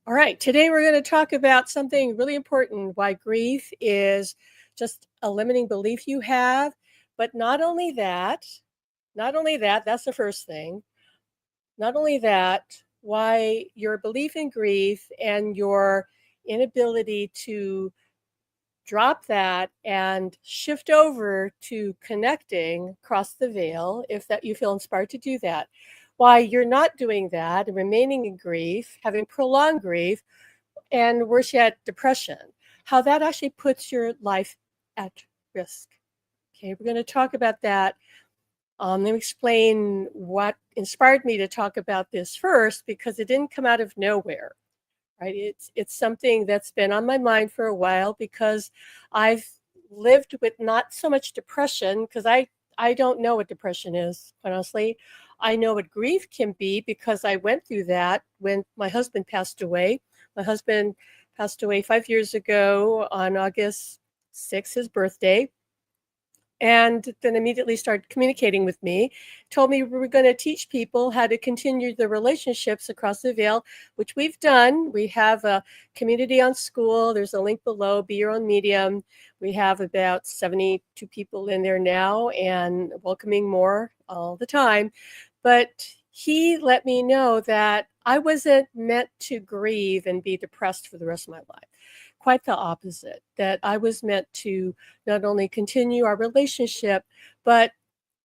All right, today we're going to talk about something really important, why grief is just a limiting belief you have, but not only that, that's the first thing. Not only that, why your belief in grief and your inability to drop that and shift over to connecting across the veil, if that you feel inspired to do that. Why you're not doing that and remaining in grief, having prolonged grief, and worse yet, depression, how that actually puts your life at risk. Okay, we're going to talk about that. Let me explain what inspired me to talk about this first, because it didn't come out of nowhere, right? It's something that's been on my mind for a while, because I've lived with not so much depression, because I don't know what depression is, quite honestly. I know what grief can be because I went through that when my husband passed away. My husband passed away 5 years ago on August 6th, his birthday, and then immediately started communicating with me, told me we were going to teach people how to continue the relationships across the veil, which we've done. We have a community on School. There's a link below, Be Your Own Medium. We have about 72 people in there now and welcoming more all the time. But he let me know that I wasn't meant to grieve and be depressed for the rest of my life. Quite the opposite, that I was meant to not only continue our relationship, but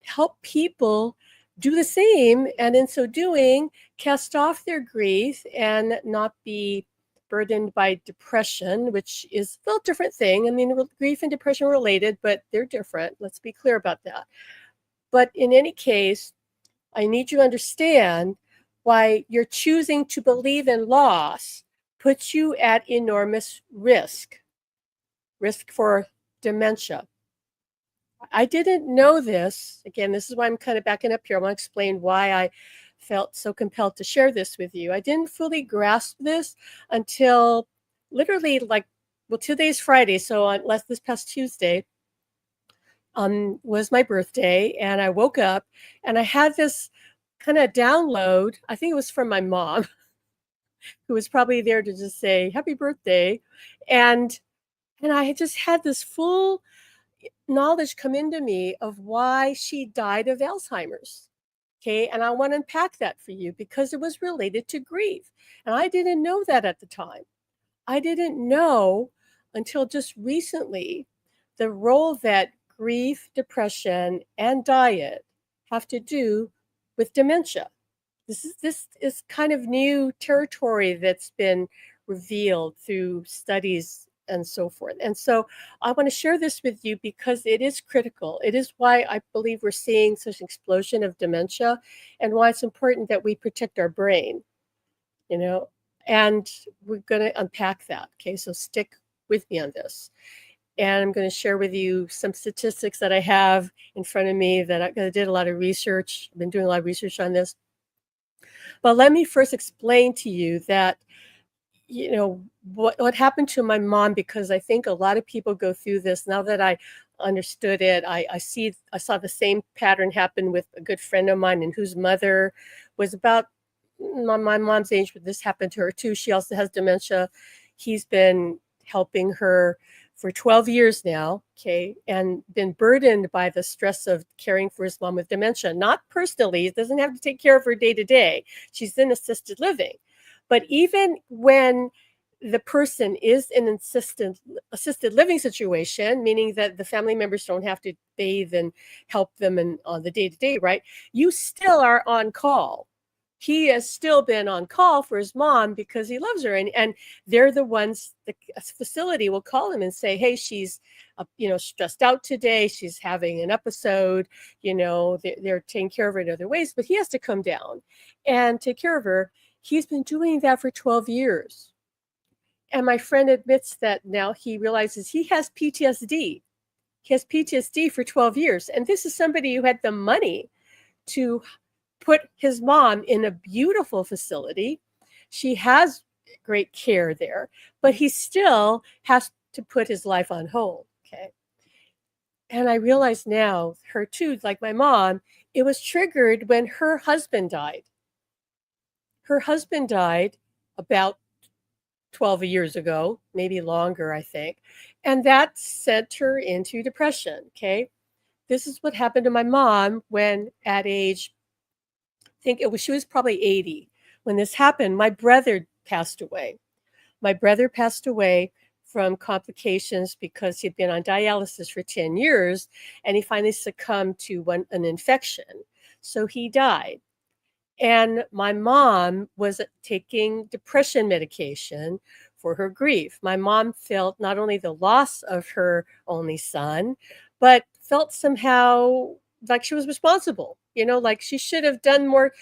help people do the same. And in so doing, cast off their grief and not be burdened by depression, which is a little different thing. I mean, grief and depression are related, but they're different. Let's be clear about that. But in any case, I need you to understand why you're choosing to believe in loss puts you at enormous risk for dementia. I didn't know this. Again, this is why I'm kind of backing up here. I want to explain why I felt so compelled to share this with you. I didn't fully grasp this until literally today's Friday. So on this past Tuesday was my birthday, and I woke up and I had this kind of download. I think it was from my mom, who was probably there to just say happy birthday. And I just had this full knowledge come into me of why she died of Alzheimer's. Okay. And I want to unpack that for you because it was related to grief. And I didn't know that at the time. I didn't know until just recently the role that grief, depression, and diet have to do with dementia. This is kind of new territory that's been revealed through studies and so forth. And so I want to share this with you because it is critical. It is why I believe we're seeing such an explosion of dementia, and why it's important that we protect our brain, you know, and we're going to unpack that. Okay, so stick with me on this. And I'm going to share with you some statistics that I have in front of me that I did a lot of research. I've been doing a lot of research on this. But let me first explain to you that, what happened to my mom, because I think a lot of people go through this. Now that I understood it, I saw the same pattern happen with a good friend of mine, and whose mother was about my mom's age, but this happened to her too. She also has dementia. He's been helping her for 12 years now, okay, and been burdened by the stress of caring for his mom with dementia. Not personally, he doesn't have to take care of her day to day. She's in assisted living. But even when the person is in an assisted living situation, meaning that the family members don't have to bathe and help them on the day to day, right? You still are on call. He has still been on call for his mom because he loves her, and they're the ones. The facility will call him and say, "Hey, she's, stressed out today. She's having an episode. They're taking care of her in other ways, but he has to come down and take care of her." He's been doing that for 12 years, and my friend admits that now he realizes he has PTSD. He has PTSD for 12 years, and this is somebody who had the money to put his mom in a beautiful facility. She has great care there, but he still has to put his life on hold. Okay. And I realize now, her too, like my mom, it was triggered when her husband died. Her husband died about 12 years ago, maybe longer, I think. And that sent her into depression. Okay. This is what happened to my mom when at age, I think it was, she was probably 80 when this happened. My brother passed away. My brother passed away from complications because he'd been on dialysis for 10 years and he finally succumbed to an infection. So he died. And my mom was taking depression medication for her grief. My mom felt not only the loss of her only son, but felt somehow like she was responsible, like she should have done more.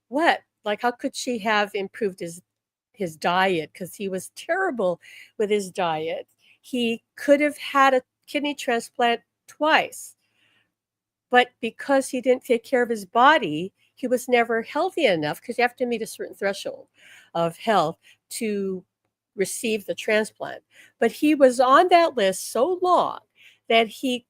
What? Like, how could she have improved his diet? Because he was terrible with his diet. He could have had a kidney transplant twice. But because he didn't take care of his body, he was never healthy enough because you have to meet a certain threshold of health to receive the transplant. But he was on that list so long that he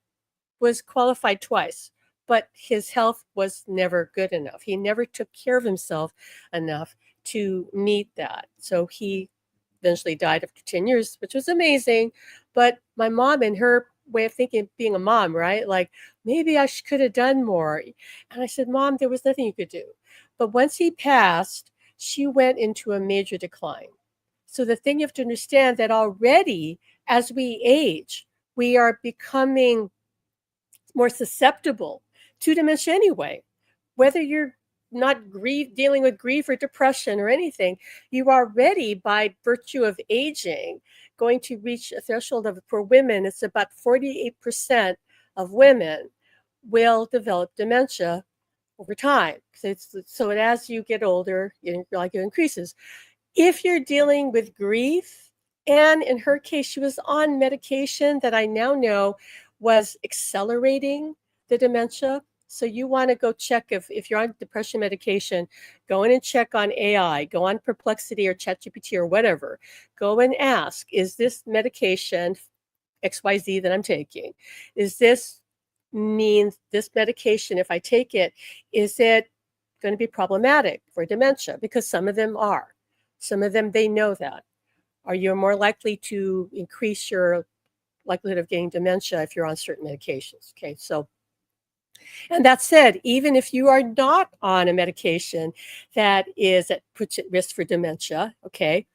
was qualified twice, but his health was never good enough. He never took care of himself enough to meet that. So he eventually died after 10 years, which was amazing. But my mom and her way of thinking, being a mom, right? Like, maybe I could have done more. And I said, Mom, there was nothing you could do. But once he passed, she went into a major decline. So the thing you have to understand that already as we age, we are becoming more susceptible to dementia anyway. Whether you're not dealing with grief or depression or anything, you are already, by virtue of aging, going to reach a threshold of, for women, it's about 48% of women will develop dementia over time. So as you get older, like it increases. If you're dealing with grief, and in her case, she was on medication that I now know was accelerating the dementia. So you want to go check if you're on depression medication, go in and check on AI, go on Perplexity or ChatGPT or whatever. Go and ask, is this medication XYZ that I'm taking? Is this means this medication, if I take it, is it going to be problematic for dementia? Because some of them are. Some of them, they know that. Are you more likely to increase your likelihood of getting dementia if you're on certain medications? Okay, so, and that said, even if you are not on a medication that puts at risk for dementia, okay,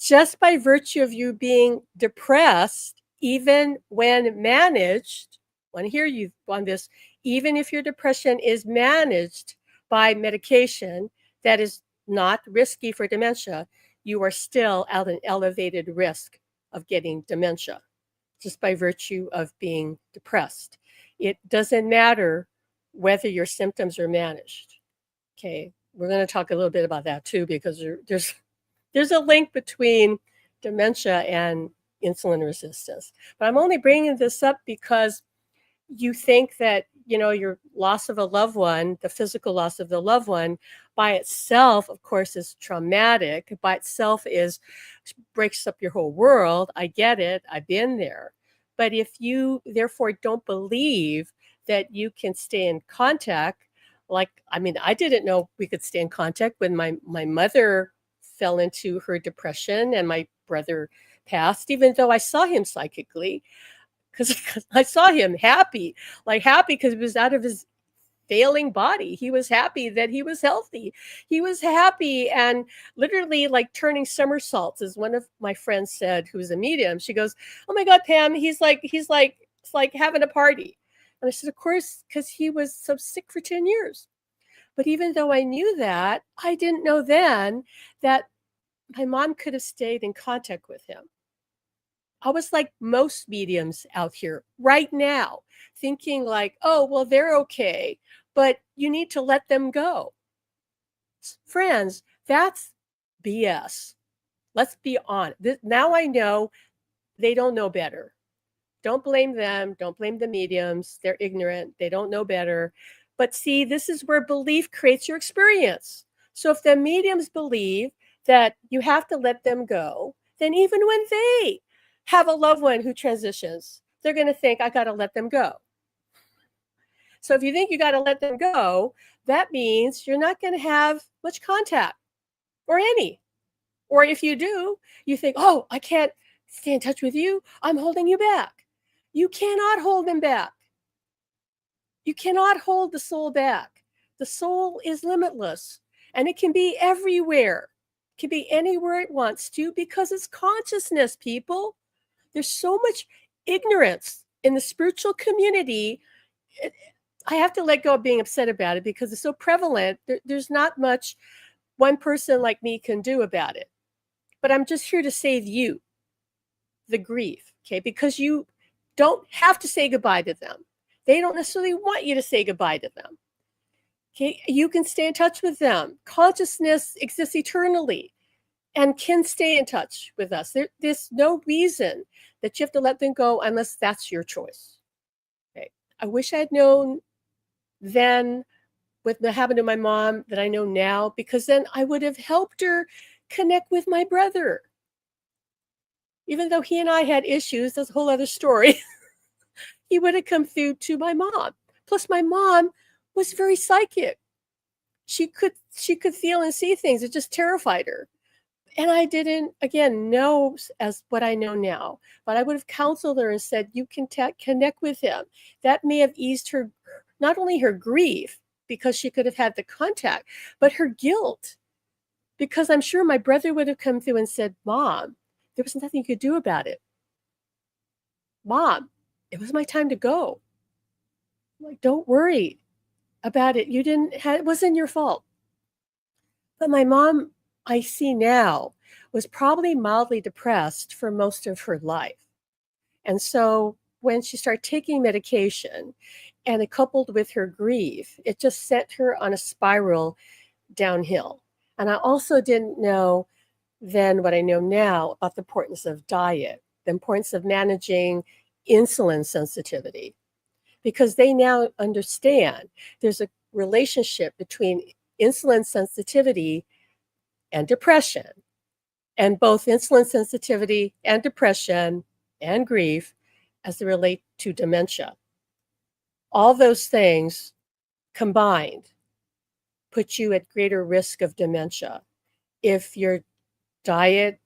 just by virtue of you being depressed, even when managed, I want to hear you on this, even if your depression is managed by medication that is not risky for dementia, you are still at an elevated risk of getting dementia just by virtue of being depressed. It doesn't matter whether your symptoms are managed. Okay, we're going to talk a little bit about that too, because there's a link between dementia and insulin resistance. But I'm only bringing this up because you think that, your loss of a loved one, the physical loss of the loved one by itself, of course, is traumatic. By itself breaks up your whole world. I get it. I've been there. But if you therefore don't believe that you can stay in contact, I didn't know we could stay in contact when my mother fell into her depression and my brother passed, even though I saw him psychically, because I saw him happy because he was out of his failing body. He was happy that he was healthy. He was happy and literally like turning somersaults, as one of my friends said, who's a medium. She goes, "Oh my God, Pam, it's like having a party." And I said, "Of course, because he was so sick for 10 years. But even though I knew that, I didn't know then that my mom could have stayed in contact with him." I was like most mediums out here right now, thinking like, "Oh, well, they're okay, but you need to let them go." Friends, that's BS. Let's be honest. Now I know they don't know better. Don't blame them. Don't blame the mediums. They're ignorant. They don't know better. But see, this is where belief creates your experience. So if the mediums believe that you have to let them go, then even when they have a loved one who transitions, they're going to think, I got to let them go. So if you think you got to let them go, that means you're not going to have much contact or any. Or if you do, you think, oh, I can't stay in touch with you. I'm holding you back. You cannot hold them back. You cannot hold the soul back. The soul is limitless and it can be everywhere. It can be anywhere it wants to because it's consciousness, people. There's so much ignorance in the spiritual community. I have to let go of being upset about it because it's so prevalent. There's not much one person like me can do about it. But I'm just here to save you the grief, okay? Because you don't have to say goodbye to them. They don't necessarily want you to say goodbye to them. Okay, you can stay in touch with them. Consciousness exists eternally and can stay in touch with us. There's no reason that you have to let them go unless that's your choice. Okay, I wish I had known then what happened to my mom that I know now, because then I would have helped her connect with my brother. Even though he and I had issues, that's a whole other story. He would have come through to my mom. Plus, my mom was very psychic. She could feel and see things. It just terrified her. And I didn't, again, know as what I know now. But I would have counseled her and said, you can connect with him. That may have eased her, not only her grief, because she could have had the contact, but her guilt. Because I'm sure my brother would have come through and said, Mom, there was nothing you could do about it. Mom, it was my time to go. Like, don't worry about it. It wasn't your fault. But my mom, I see now, was probably mildly depressed for most of her life. And so when she started taking medication and it coupled with her grief, it just sent her on a spiral downhill. And I also didn't know then what I know now about the importance of diet, the importance of managing insulin sensitivity, because they now understand there's a relationship between insulin sensitivity and depression, and both insulin sensitivity and depression and grief as they relate to dementia. All those things combined put you at greater risk of dementia. If your diet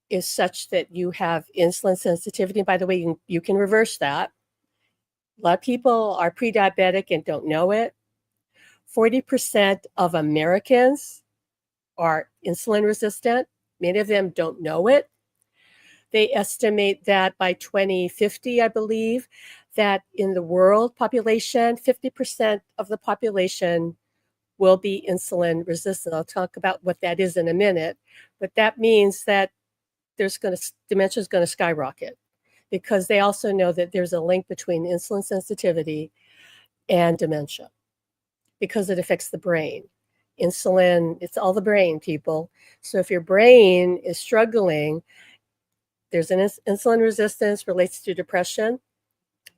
is such that you have insulin sensitivity, and by the way, you can reverse that. A lot of people are pre-diabetic and don't know it. 40% of Americans are insulin resistant. Many of them don't know it. They estimate that by 2050, I believe, that in the world population, 50% of the population will be insulin resistant. I'll talk about what that is in a minute, but that means that dementia is going to skyrocket, because they also know that there's a link between insulin sensitivity and dementia because it affects the brain. Insulin, it's all the brain, people. So if your brain is struggling, there's an insulin resistance relates to depression.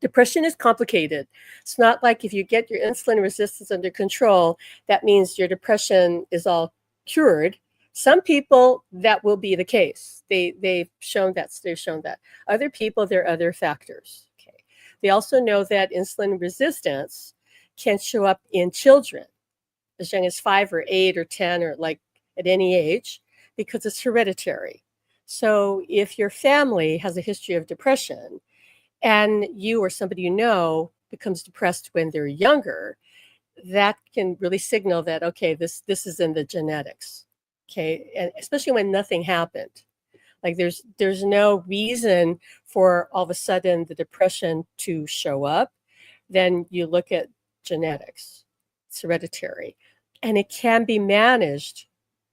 Depression is complicated. It's not like if you get your insulin resistance under control, that means your depression is all cured. Some people, that will be the case. They've shown that. Other people, there are other factors. Okay. They also know that insulin resistance can show up in children as young as 5 or 8 or 10 or like at any age, because it's hereditary. So if your family has a history of depression and you or somebody you know becomes depressed when they're younger, that can really signal that, okay, this is in the genetics. Okay, and especially when nothing happened. Like there's no reason for all of a sudden the depression to show up. Then you look at genetics. It's hereditary. And it can be managed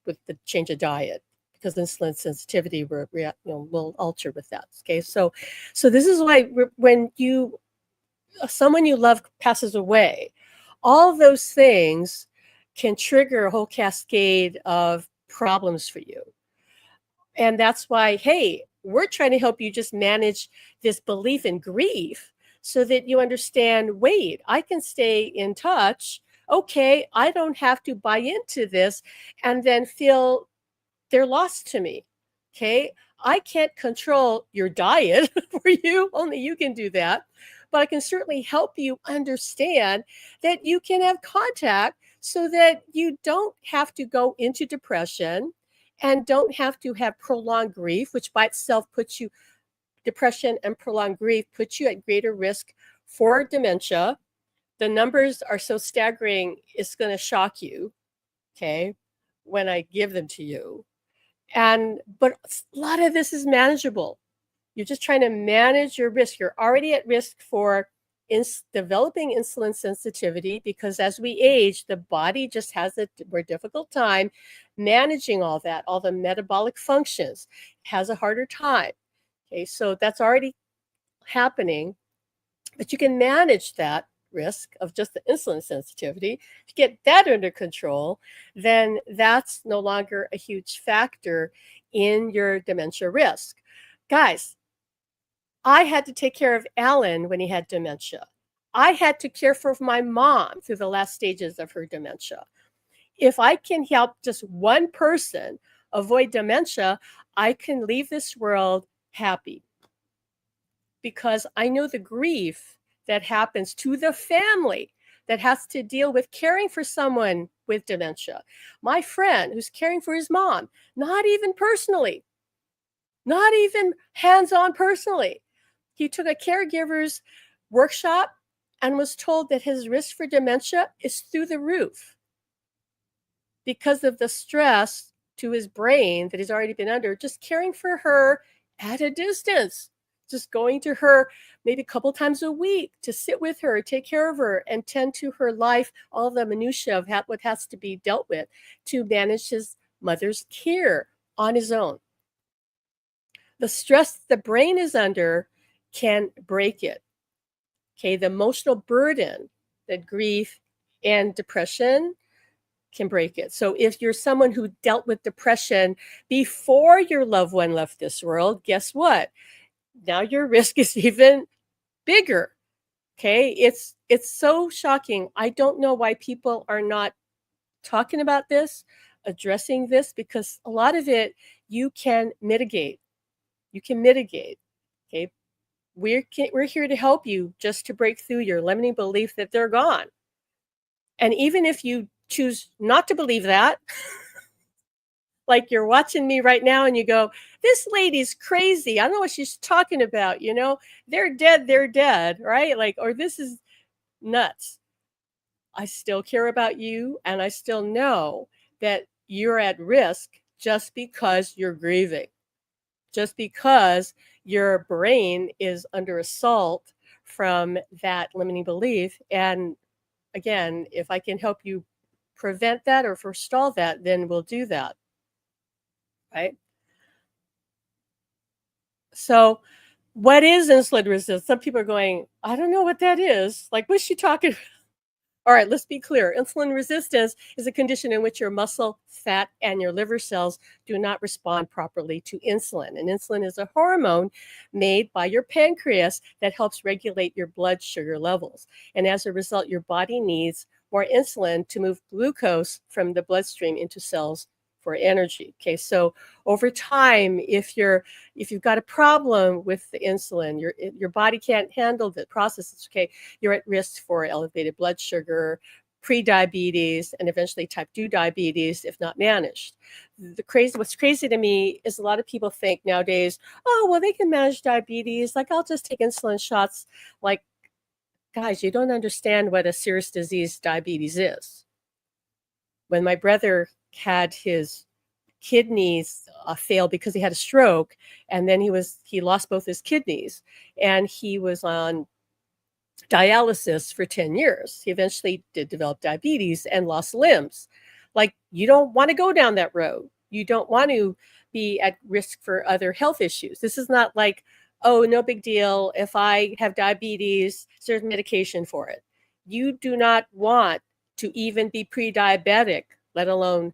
with the change of diet, because insulin sensitivity will alter with that. Okay, so this is why when someone you love passes away, all those things can trigger a whole cascade of problems for you. And that's why, hey, we're trying to help you just manage this belief in grief so that you understand, wait, I can stay in touch. Okay, I don't have to buy into this and then feel they're lost to me. Okay, I can't control your diet for you, only you can do that. But I can certainly help you understand that you can have contact so that you don't have to go into depression and don't have to have prolonged grief, which by itself puts you, depression and prolonged grief puts you at greater risk for dementia. The numbers are so staggering, it's going to shock you, okay, when I give them to you. But a lot of this is manageable. You're just trying to manage your risk. You're already at risk for developing insulin sensitivity, because as we age, the body just has a more difficult time managing all that, all the metabolic functions, has a harder time. Okay, so that's already happening, but you can manage that risk of just the insulin sensitivity. If you get that under control, then that's no longer a huge factor in your dementia risk. Guys, I had to take care of Alan when he had dementia. I had to care for my mom through the last stages of her dementia. If I can help just one person avoid dementia, I can leave this world happy, because I know the grief that happens to the family that has to deal with caring for someone with dementia. My friend who's caring for his mom, not even personally, not even hands-on personally. He took a caregiver's workshop and was told that his risk for dementia is through the roof because of the stress to his brain that he's already been under, just caring for her at a distance, just going to her maybe a couple times a week to sit with her, take care of her, and tend to her life, all the minutiae of what has to be dealt with to manage his mother's care on his own. The stress the brain is under can break it. Okay, the emotional burden that grief and depression can break it. So if you're someone who dealt with depression before your loved one left this world, guess what? Now your risk is even bigger. Okay, it's so shocking. I don't know why people are not talking about this, addressing this, because a lot of it you can mitigate. You can mitigate. Okay, we're here to help you just to break through your limiting belief that they're gone. And even if you choose not to believe that, like you're watching me right now and you go, this lady's crazy. I don't know what she's talking about. You know, they're dead, right? Like, or this is nuts. I still care about you, and I still know that you're at risk just because you're grieving, just because your brain is under assault from that limiting belief. And again, if I can help you prevent that or forestall that, then we'll do that, right? So what is insulin resistance? Some people are going, I don't know what that is. Like, what's she talking about? All right, let's be clear. Insulin resistance is a condition in which your muscle, fat, and your liver cells do not respond properly to insulin. And insulin is a hormone made by your pancreas that helps regulate your blood sugar levels. And as a result, your body needs more insulin to move glucose from the bloodstream into cells for energy. Okay, so over time, if you've got a problem with the insulin, your body can't handle the processes, okay, you're at risk for elevated blood sugar, pre-diabetes, and eventually type 2 diabetes if not managed. What's crazy to me is a lot of people think nowadays, oh, well, they can manage diabetes, like I'll just take insulin shots. Like, guys, you don't understand what a serious disease diabetes is. When my brother had his kidneys fail because he had a stroke, and then he lost both his kidneys, and he was on dialysis for 10 years. He eventually did develop diabetes and lost limbs. Like, you don't want to go down that road. You don't want to be at risk for other health issues. This is not like, oh, no big deal. If I have diabetes, there's medication for it. You do not want to even be pre-diabetic, let alone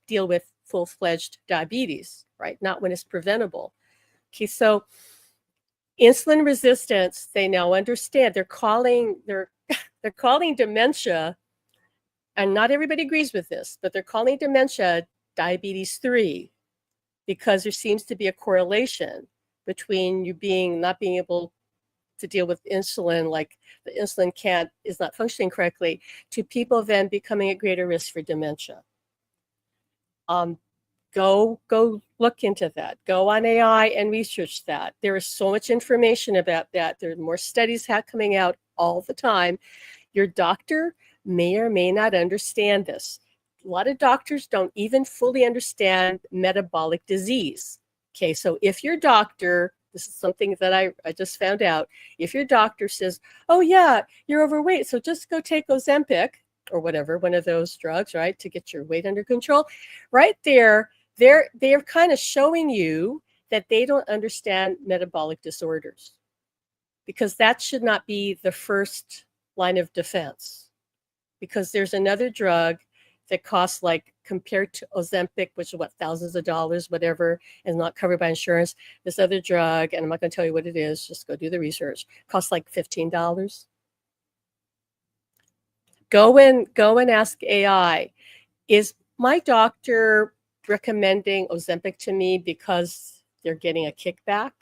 deal with full-fledged diabetes, right? Not when it's preventable. Okay, so insulin resistance, they now understand. They're calling dementia, and not everybody agrees with this, but they're calling dementia diabetes 3, because there seems to be a correlation between you not being able to deal with insulin, like the insulin is not functioning correctly, to people then becoming at greater risk for dementia. Go look into that. Go on AI and research that. There is so much information about that. There are more studies coming out all the time. Your doctor may or may not understand this. A lot of doctors don't even fully understand metabolic disease. Okay, so if your doctor, this is something that I just found out, if your doctor says, oh yeah, you're overweight, so just go take Ozempic or whatever, one of those drugs, right, to get your weight under control, right there, they're kind of showing you that they don't understand metabolic disorders, because that should not be the first line of defense, because there's another drug that costs, like, compared to Ozempic, which is what, thousands of dollars, whatever, and not covered by insurance. This other drug, and I'm not going to tell you what it is, just go do the research, costs like $15. Go and ask AI, is my doctor recommending Ozempic to me because they're getting a kickback?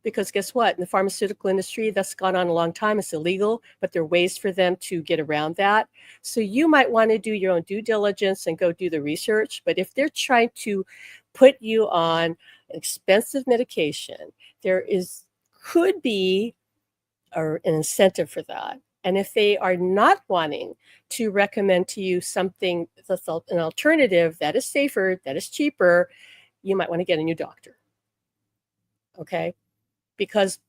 Because guess what? In the pharmaceutical industry, that's gone on a long time. It's illegal, but there are ways for them to get around that. So you might want to do your own due diligence and go do the research. But if they're trying to put you on an expensive medication, there could be an incentive for that. And if they are not wanting to recommend to you something that's an alternative that is safer, that is cheaper, you might want to get a new doctor. Okay? Because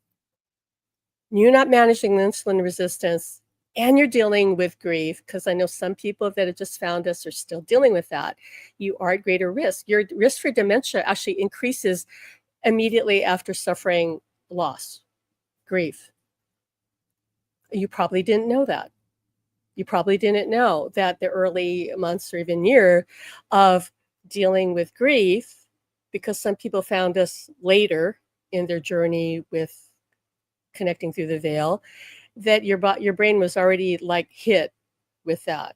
you're not managing the insulin resistance and you're dealing with grief, because I know some people that have just found us are still dealing with that. You are at greater risk. Your risk for dementia actually increases immediately after suffering loss, grief. You probably didn't know that. You probably didn't know that the early months or even year of dealing with grief, because some people found us later in their journey with connecting through the veil, that your brain was already like hit with that.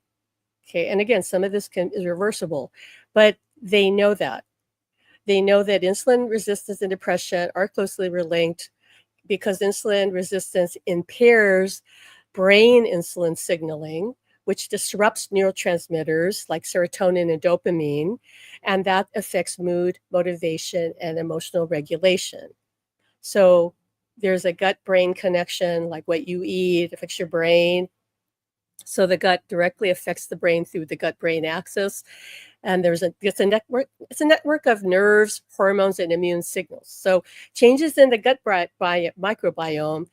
Okay, and again, some of this is reversible, but they know that. They know that insulin resistance and depression are closely linked, because insulin resistance impairs brain insulin signaling, which disrupts neurotransmitters like serotonin and dopamine, and that affects mood, motivation, and emotional regulation. So there's a gut-brain connection, like what you eat affects your brain. So the gut directly affects the brain through the gut-brain axis. And it's a network of nerves, hormones, and immune signals. So changes in the gut microbiome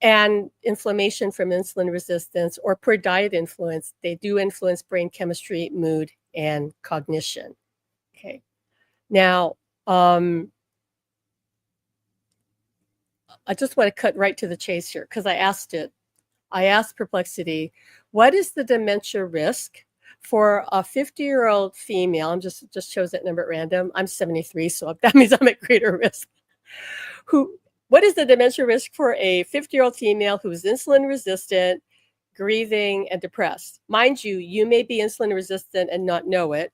and inflammation from insulin resistance or poor diet influence, they do influence brain chemistry, mood, and cognition. Okay. Now, I just want to cut right to the chase here, because I asked Perplexity, what is the dementia risk for a 50-year-old female? I'm just chose that number at random. I'm 73, so that means I'm at greater risk. What is the dementia risk for a 50-year-old female who is insulin resistant, grieving, and depressed? Mind you, you may be insulin resistant and not know it.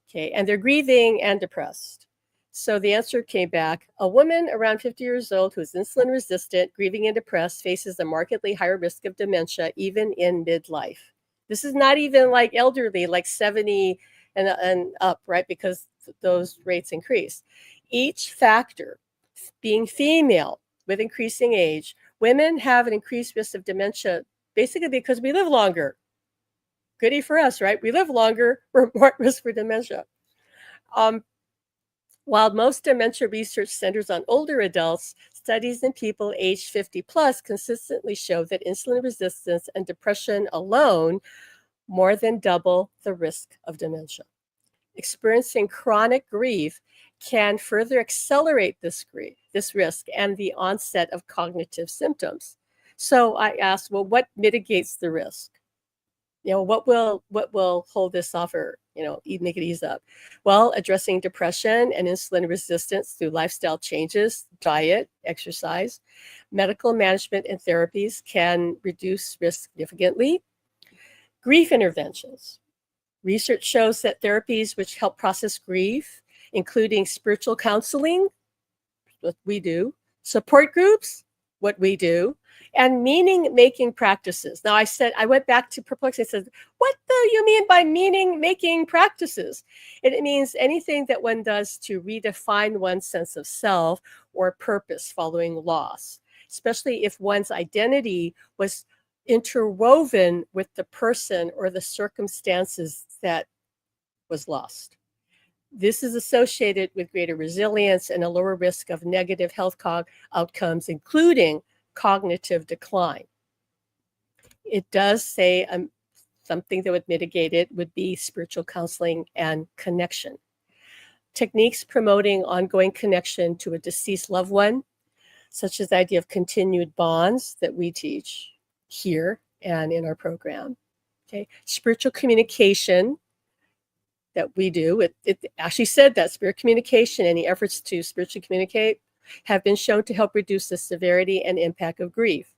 Okay, and they're grieving and depressed. So the answer came back, a woman around 50 years old who is insulin resistant, grieving, and depressed faces a markedly higher risk of dementia even in midlife. This is not even like elderly, like 70 and up, right? Because those rates increase. Each factor, being female with increasing age, women have an increased risk of dementia basically because we live longer. Goody for us, right? We live longer, we're more at risk for dementia. While most dementia research centers on older adults, studies in people aged 50 plus consistently show that insulin resistance and depression alone more than double the risk of dementia. Experiencing chronic grief can further accelerate this risk and the onset of cognitive symptoms. So I asked, well, what mitigates the risk? What will hold this off, or make it ease up? Well, addressing depression and insulin resistance through lifestyle changes, diet, exercise, medical management, and therapies can reduce risk significantly. Grief interventions. Research shows that therapies which help process grief, including spiritual counseling, what we do, support groups, what we do, and meaning-making practices. Now, I went back to perplexity and said, what do you mean by meaning-making practices? It means anything that one does to redefine one's sense of self or purpose following loss, especially if one's identity was interwoven with the person or the circumstances that was lost. This is associated with greater resilience and a lower risk of negative health outcomes, including cognitive decline. It does say something that would mitigate it would be spiritual counseling and connection. Techniques promoting ongoing connection to a deceased loved one, such as the idea of continued bonds that we teach here and in our program. Okay, spiritual communication that we do, it actually said that spirit communication, any efforts to spiritually communicate, have been shown to help reduce the severity and impact of grief.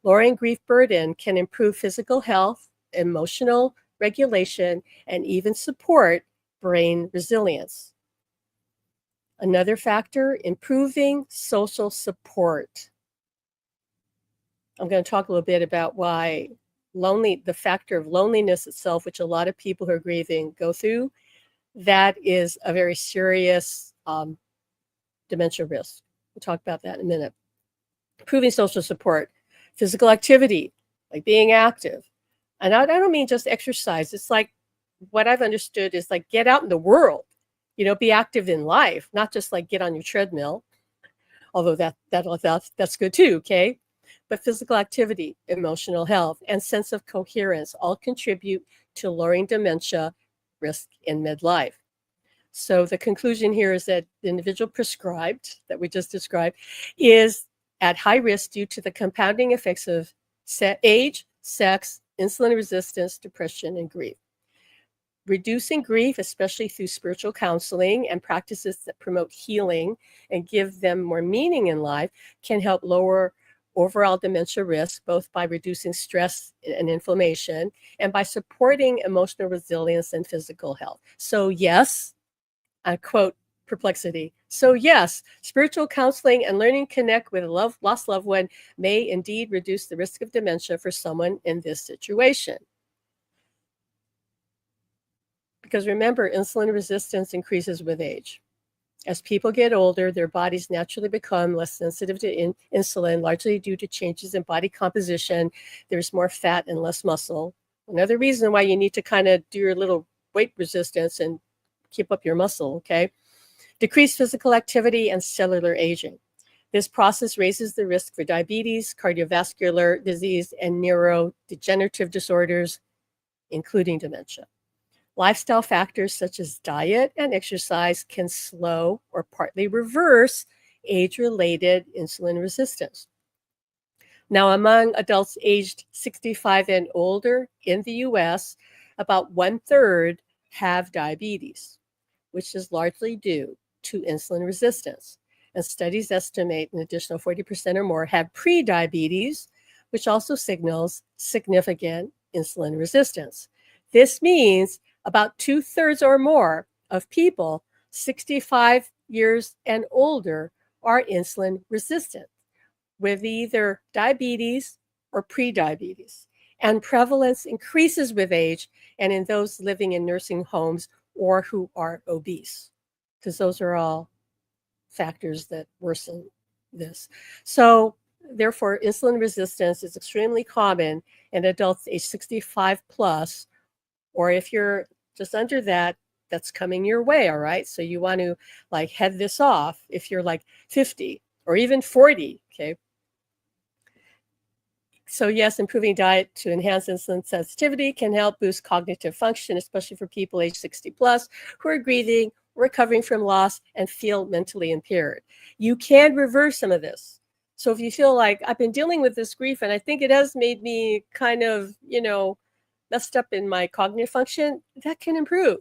Lowering grief burden can improve physical health, emotional regulation, and even support brain resilience. Another factor, improving social support. I'm going to talk a little bit about why the factor of loneliness itself, which a lot of people who are grieving go through, that is a very serious dementia risk. We'll talk about that in a minute. Improving social support, physical activity, like being active. And I don't mean just exercise. It's like what I've understood is like get out in the world, be active in life, not just like get on your treadmill, although that's good too, okay? But physical activity, emotional health, and sense of coherence all contribute to lowering dementia risk in midlife. So the conclusion here is that the individual prescribed, that we just described, is at high risk due to the compounding effects of age, sex, insulin resistance, depression, and grief. Reducing grief, especially through spiritual counseling and practices that promote healing and give them more meaning in life, can help lower overall dementia risk, both by reducing stress and inflammation and by supporting emotional resilience and physical health. So yes, I quote perplexity. So yes, spiritual counseling and learning to connect with a lost loved one may indeed reduce the risk of dementia for someone in this situation. Because remember, insulin resistance increases with age. As people get older, their bodies naturally become less sensitive to insulin, largely due to changes in body composition. There's more fat and less muscle. Another reason why you need to kind of do your little weight resistance and keep up your muscle, okay? Decreased physical activity and cellular aging. This process raises the risk for diabetes, cardiovascular disease, and neurodegenerative disorders, including dementia. Lifestyle factors such as diet and exercise can slow or partly reverse age-related insulin resistance. Now, among adults aged 65 and older in the US, about 1/3 have diabetes, which is largely due to insulin resistance. And studies estimate an additional 40% or more have prediabetes, which also signals significant insulin resistance. This means about 2/3 or more of people 65 years and older are insulin resistant with either diabetes or prediabetes. And prevalence increases with age and in those living in nursing homes or who are obese, because those are all factors that worsen this. So therefore, insulin resistance is extremely common in adults age 65 plus, or if you're just under that, that's coming your way, all right? So you want to like head this off if you're like 50 or even 40, okay? So yes, improving diet to enhance insulin sensitivity can help boost cognitive function, especially for people age 60 plus who are grieving, recovering from loss, and feel mentally impaired. You can reverse some of this. So if you feel like I've been dealing with this grief and I think it has made me kind of, messed up in my cognitive function, that can improve.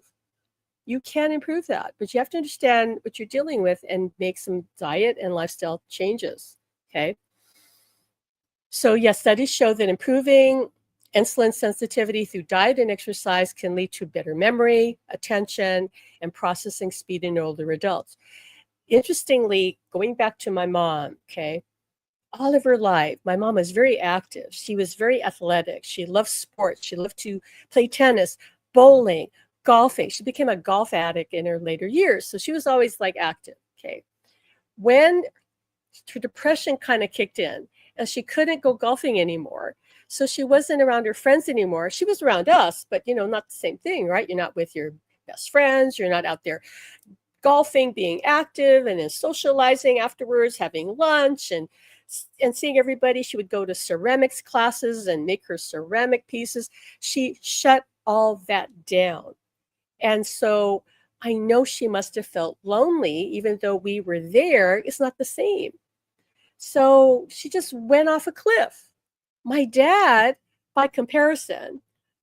You can improve that, but you have to understand what you're dealing with and make some diet and lifestyle changes, okay? So yes, studies show that improving insulin sensitivity through diet and exercise can lead to better memory, attention, and processing speed in older adults. Interestingly, going back to my mom, okay, all of her life. My mom was very active. She was very athletic. She loved sports. She loved to play tennis, bowling, golfing. She became a golf addict in her later years. So she was always like active. Okay. When her depression kind of kicked in and she couldn't go golfing anymore. So she wasn't around her friends anymore. She was around us, but not the same thing, right? You're not with your best friends. You're not out there golfing, being active, and then socializing afterwards, having lunch and seeing everybody. She would go to ceramics classes and make her ceramic pieces. She shut all that down. And so I know she must have felt lonely, even though we were there. It's not the same. So she just went off a cliff. My dad, by comparison,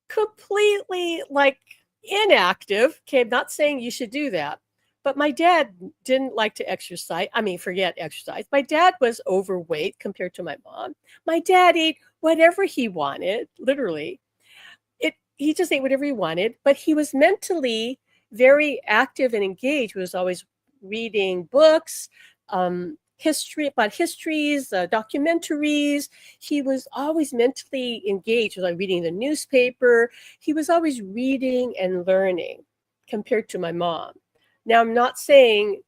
completely like inactive. Okay, I'm not saying you should do that. But my dad didn't like to exercise. I mean, forget exercise. My dad was overweight compared to my mom. My dad ate whatever he wanted, literally. He just ate whatever he wanted, but he was mentally very active and engaged. He was always reading books, histories, documentaries. He was always mentally engaged. He was like reading the newspaper. He was always reading and learning compared to my mom. Now, I'm not saying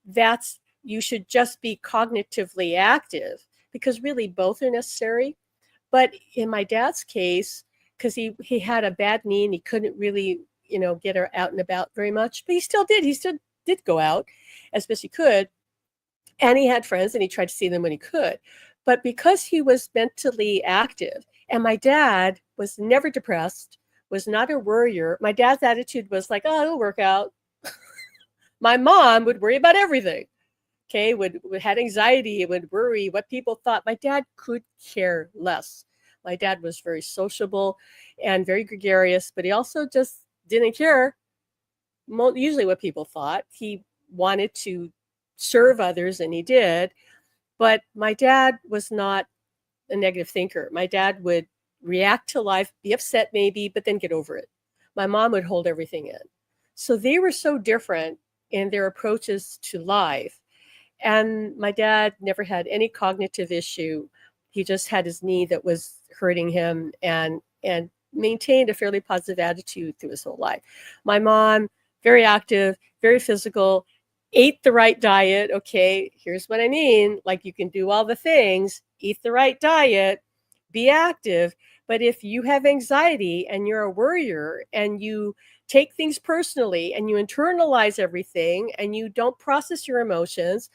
you should just be cognitively active, because really both are necessary. But in my dad's case, because he had a bad knee and he couldn't really, get her out and about very much, but he still did. He still did go out as best he could. And he had friends and he tried to see them when he could. But because he was mentally active, and my dad was never depressed, was not a worrier, my dad's attitude was like, oh, it'll work out. My mom would worry about everything. Okay, would had anxiety, would worry what people thought. My dad could care less. My dad was very sociable and very gregarious, but he also just didn't care usually what people thought. He wanted to serve others, and he did. But my dad was not a negative thinker. My dad would react to life, be upset maybe, but then get over it. My mom would hold everything in. So they were so different in their approaches to life. And my dad never had any cognitive issue. He just had his knee that was hurting him, and maintained a fairly positive attitude through his whole life. My mom, very active, very physical, ate the right diet. Okay, here's what I mean. Like, you can do all the things, eat the right diet, be active. But if you have anxiety and you're a worrier and you take things personally and you internalize everything and you don't process your emotions,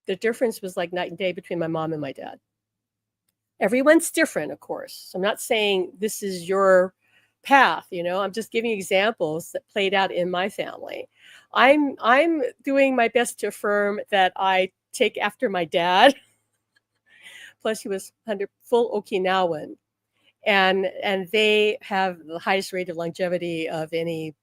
the difference was like night and day between my mom and my dad. Everyone's different, of course. I'm not saying this is your path, I'm just giving examples that played out in my family. I'm doing my best to affirm that I take after my dad. Plus, he was full Okinawan, and they have the highest rate of longevity of any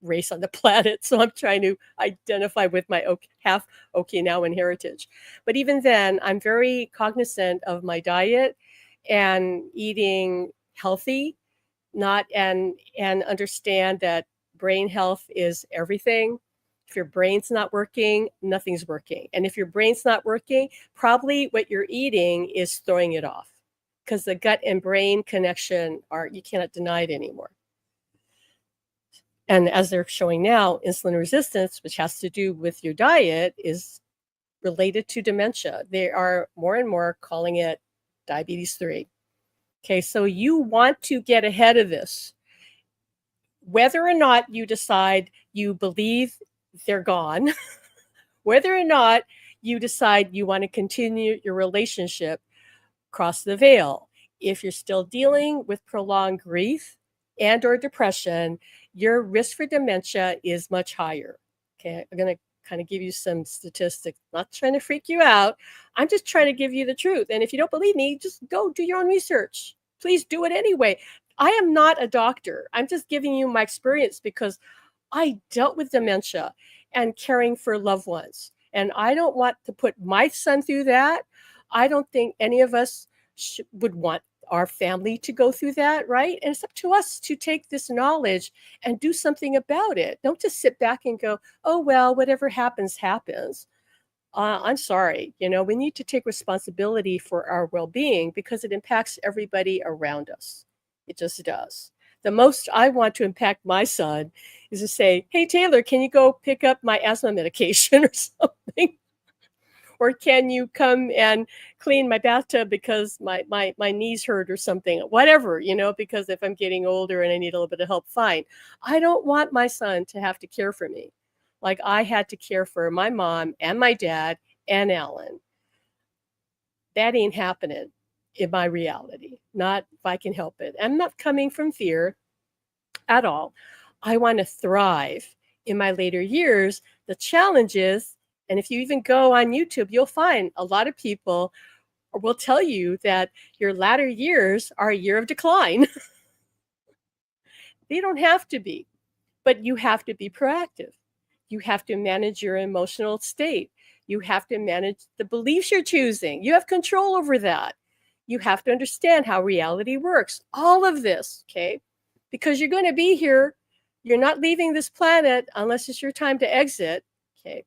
race on the planet. So I'm trying to identify with my half Okinawan heritage. But even then, I'm very cognizant of my diet and eating healthy, and understand that brain health is everything. If your brain's not working, nothing's working. And if your brain's not working, probably what you're eating is throwing it off, because the gut and brain connection you cannot deny it anymore. And as they're showing now, insulin resistance, which has to do with your diet, is related to dementia. They are more and more calling it diabetes 3. Okay, so you want to get ahead of this. Whether or not you decide you believe they're gone, whether or not you decide you want to continue your relationship, cross the veil. If you're still dealing with prolonged grief and or depression, your risk for dementia is much higher. Okay, I'm going to kind of give you some statistics. Not trying to freak you out. I'm just trying to give you the truth. And if you don't believe me, just go do your own research. Please do it anyway. I am not a doctor. I'm just giving you my experience, because I dealt with dementia and caring for loved ones. And I don't want to put my son through that. I don't think any of us would want our family to go through that, right? And it's up to us to take this knowledge and do something about it. Don't just sit back and go, oh, well, whatever happens, happens. I'm sorry, we need to take responsibility for our well-being because it impacts everybody around us. It just does. The most I want to impact my son is to say, hey, Taylor, can you go pick up my asthma medication or something? Or can you come and clean my bathtub because my knees hurt or something? Whatever, because if I'm getting older and I need a little bit of help, fine. I don't want my son to have to care for me like I had to care for my mom and my dad and Alan. That ain't happening in my reality, not if I can help it. I'm not coming from fear at all. I want to thrive in my later years. The challenge is, and if you even go on YouTube, you'll find a lot of people will tell you that your latter years are a year of decline. They don't have to be, but you have to be proactive. You have to manage your emotional state. You have to manage the beliefs you're choosing. You have control over that. You have to understand how reality works. All of this, okay? Because you're going to be here. You're not leaving this planet unless it's your time to exit, okay?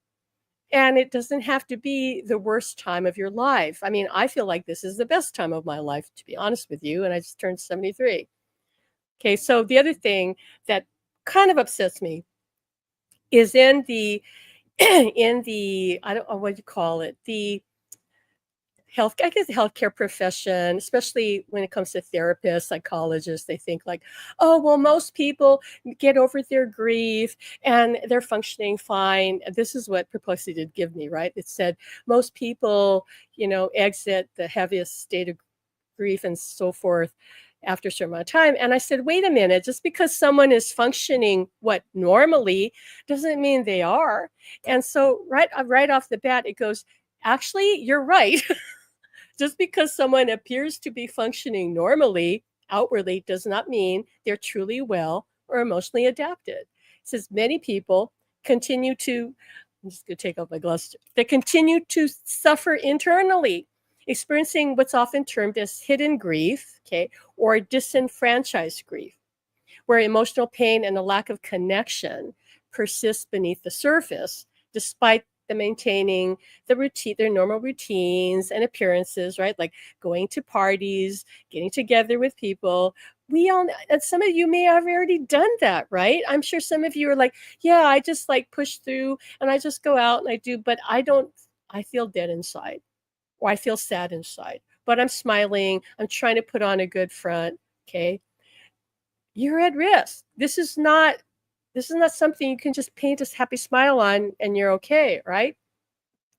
And it doesn't have to be the worst time of your life. I mean, I feel like this is the best time of my life, to be honest with you, and I just turned 73. Okay, so the other thing that kind of upsets me is in the I don't know what you call it, the I guess the healthcare profession, especially when it comes to therapists, psychologists, they think like, oh, well, most people get over their grief and they're functioning fine. This is what Perplexity did give me, right? It said most people, exit the heaviest state of grief and so forth after a certain amount of time. And I said, wait a minute, just because someone is functioning normally doesn't mean they are. And so right off the bat, it goes, actually, you're right. Just because someone appears to be functioning normally outwardly does not mean they're truly well or emotionally adapted. It says many people continue to, I'm just going to take off my glasses, they continue to suffer internally, experiencing what's often termed as hidden grief, okay, or disenfranchised grief, where emotional pain and a lack of connection persists beneath the surface, despite the maintaining the routine, their normal routines and appearances, right? Like going to parties, getting together with people. We all, and some of you may have already done that, right? I'm sure some of you are like, yeah, I just like push through and I just go out and I do, but I feel dead inside or I feel sad inside, but I'm smiling. I'm trying to put on a good front. Okay. You're at risk. This is not something you can just paint a happy smile on and you're okay, right?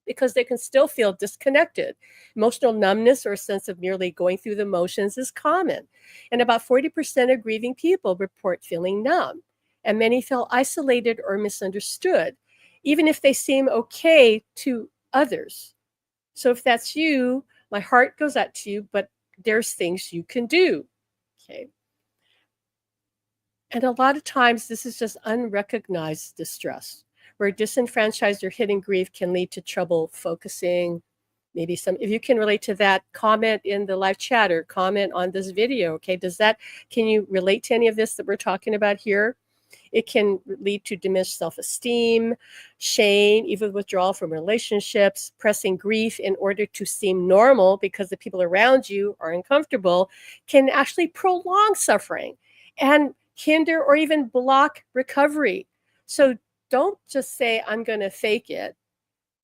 Because they can still feel disconnected. Emotional numbness or a sense of merely going through the motions is common. And about 40% of grieving people report feeling numb. And many feel isolated or misunderstood, even if they seem okay to others. So if that's you, my heart goes out to you, but there's things you can do. Okay. And a lot of times this is just unrecognized distress, where disenfranchised or hidden grief can lead to trouble focusing. Maybe if you can relate to that, comment in the live chat or comment on this video. Okay, can you relate to any of this that we're talking about here? It can lead to diminished self-esteem, shame, even withdrawal from relationships, pressing grief in order to seem normal because the people around you are uncomfortable, can actually prolong suffering and hinder or even block recovery. So don't just say, I'm going to fake it.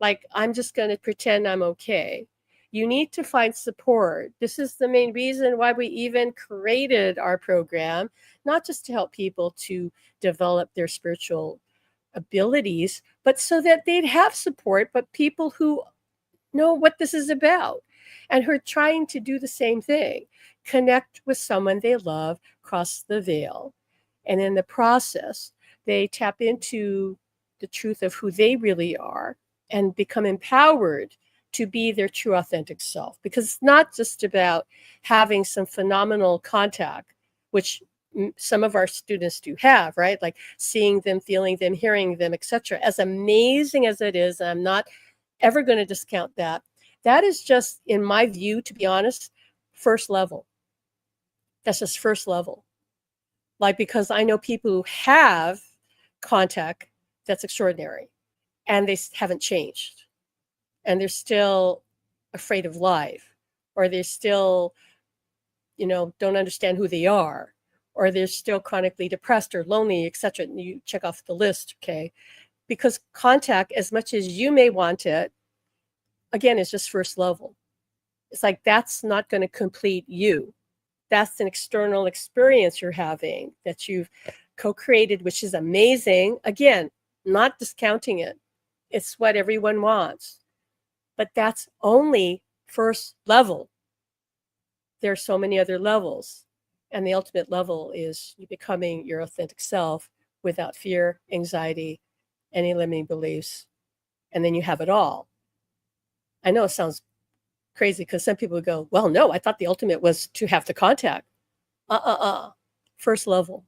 Like, I'm just going to pretend I'm okay. You need to find support. This is the main reason why we even created our program, not just to help people to develop their spiritual abilities, but so that they'd have support, but people who know what this is about and who are trying to do the same thing, connect with someone they love, cross the veil. And in the process, they tap into the truth of who they really are and become empowered to be their true authentic self. Because it's not just about having some phenomenal contact, which some of our students do have, right? Like seeing them, feeling them, hearing them, etc. As amazing as it is, and I'm not ever going to discount that. That is just, in my view, to be honest, first level. That's just first level. Like, because I know people who have contact that's extraordinary and they haven't changed. and they're still afraid of life, or they're still, don't understand who they are, or they're still chronically depressed or lonely, etc. And you check off the list, okay? Because contact, as much as you may want it, again, is just first level. It's like that's not going to complete you. That's an external experience you're having that you've co-created, which is amazing. Again, not discounting it. It's what everyone wants. But that's only first level. There are so many other levels. And the ultimate level is you becoming your authentic self without fear, anxiety, any limiting beliefs. And then you have it all. I know it sounds crazy because some people go, well, no, I thought the ultimate was to have the contact. First level.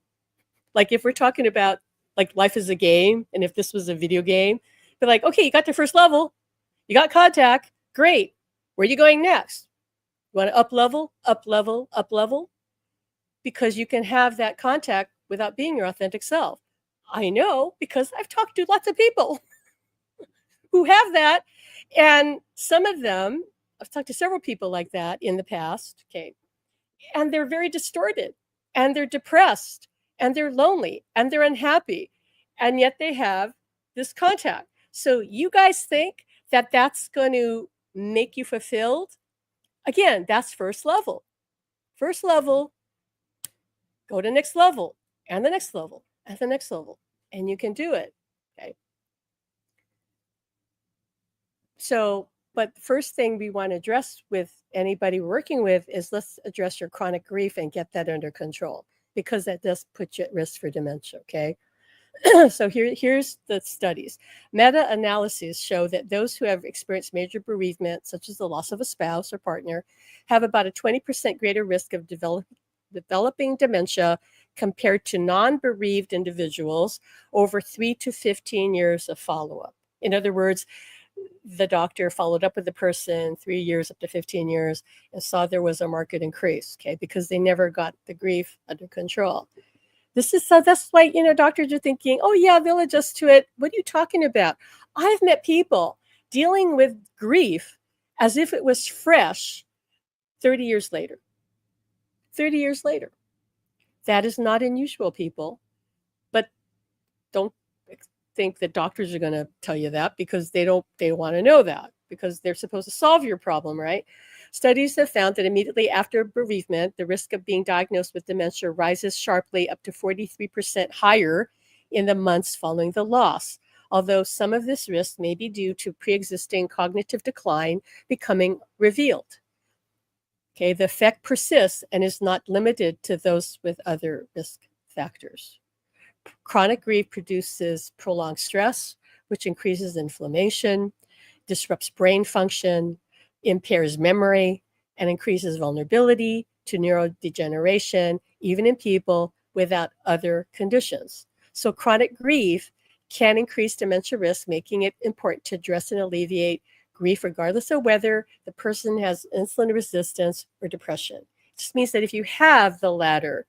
Like if we're talking about like life is a game, and if this was a video game, be like, okay, you got the first level, you got contact, great. Where are you going next? You want to up level, up level, up level? Because you can have that contact without being your authentic self. I know because I've talked to lots of people who have that. And some of them, I've talked to several people like that in the past, okay, and they're very distorted, and they're depressed, and they're lonely, and they're unhappy, and yet they have this contact. So you guys think that that's going to make you fulfilled? Again, that's first level. First level, go to next level, and the next level, and the next level, and you can do it, okay? So, but the first thing we want to address with anybody we're working with is let's address your chronic grief and get that under control, because that does put you at risk for dementia, okay? So here's the studies. Meta-analyses show that those who have experienced major bereavement, such as the loss of a spouse or partner, have about a 20% greater risk of developing dementia compared to non-bereaved individuals over 3 to 15 years of follow-up. In other words, the doctor followed up with the person 3 years up to 15 years and saw there was a marked increase, okay, because they never got the grief under control. That's why, doctors are thinking, oh yeah, they'll adjust to it. What are you talking about? I've met people dealing with grief as if it was fresh 30 years later. 30 years later. That is not unusual, people. But don't think that doctors are going to tell you that, because they want to know that, because they're supposed to solve your problem, right? Studies have found that immediately after bereavement, the risk of being diagnosed with dementia rises sharply, up to 43% higher in the months following the loss, although some of this risk may be due to pre-existing cognitive decline becoming revealed. Okay, the effect persists and is not limited to those with other risk factors. Chronic grief produces prolonged stress, which increases inflammation, disrupts brain function, impairs memory, and increases vulnerability to neurodegeneration, even in people without other conditions. So chronic grief can increase dementia risk, making it important to address and alleviate grief regardless of whether the person has insulin resistance or depression. It just means that if you have the latter,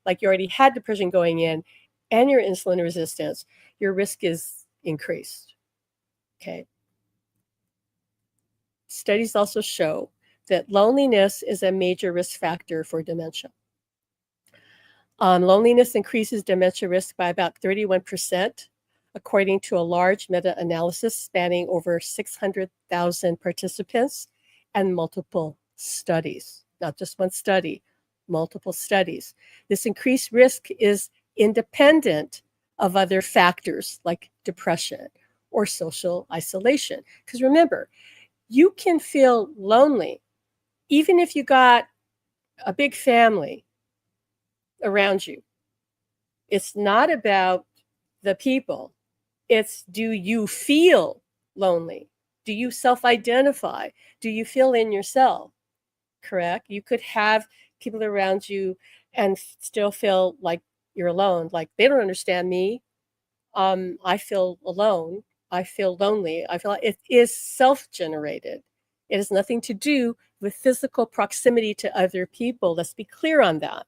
like you already had depression going in, and your insulin resistance, your risk is increased, okay? Studies also show that loneliness is a major risk factor for dementia. Loneliness increases dementia risk by about 31%, according to a large meta-analysis spanning over 600,000 participants and multiple studies. Not just one study, multiple studies. This increased risk is independent of other factors like depression or social isolation. Because remember, you can feel lonely even if you got a big family around you. It's not about the people. It's, do you feel lonely? Do you self-identify? Do you feel in yourself? Correct? You could have people around you and still feel like you're alone, like they don't understand me. I feel alone. I feel lonely. I feel like it is self-generated. It has nothing to do with physical proximity to other people. Let's be clear on that.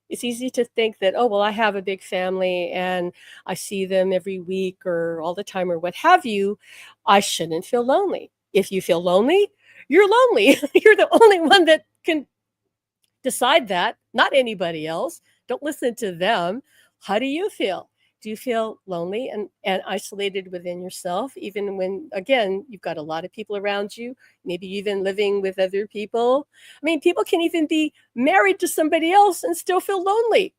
It's easy to think that, oh, well, I have a big family and I see them every week or all the time or what have you. I shouldn't feel lonely. If you feel lonely, you're lonely. You're the only one that can decide that, not anybody else. Don't listen to them. How do you feel? Do you feel lonely and isolated within yourself, even when, again, you've got a lot of people around you, maybe even living with other people? I mean, people can even be married to somebody else and still feel lonely,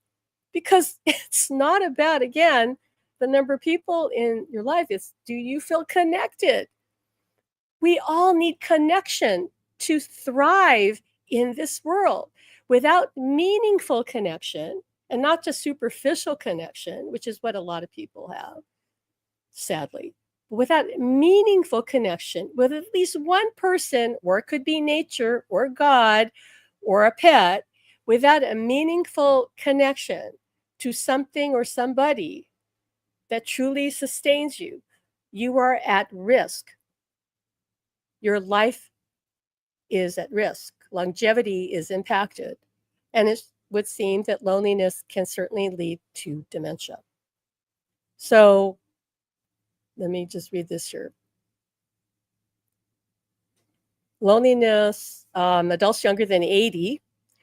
because it's not about, again, the number of people in your life. It's, do you feel connected? We all need connection to thrive in this world. Without meaningful connection, and not just superficial connection, which is what a lot of people have, sadly, but without meaningful connection with at least one person, or it could be nature or God or a pet, without a meaningful connection to something or somebody that truly sustains you, you are at risk. Your life is at risk. Longevity is impacted. And it would seem that loneliness can certainly lead to dementia. So let me just read this here. Loneliness, adults younger than 80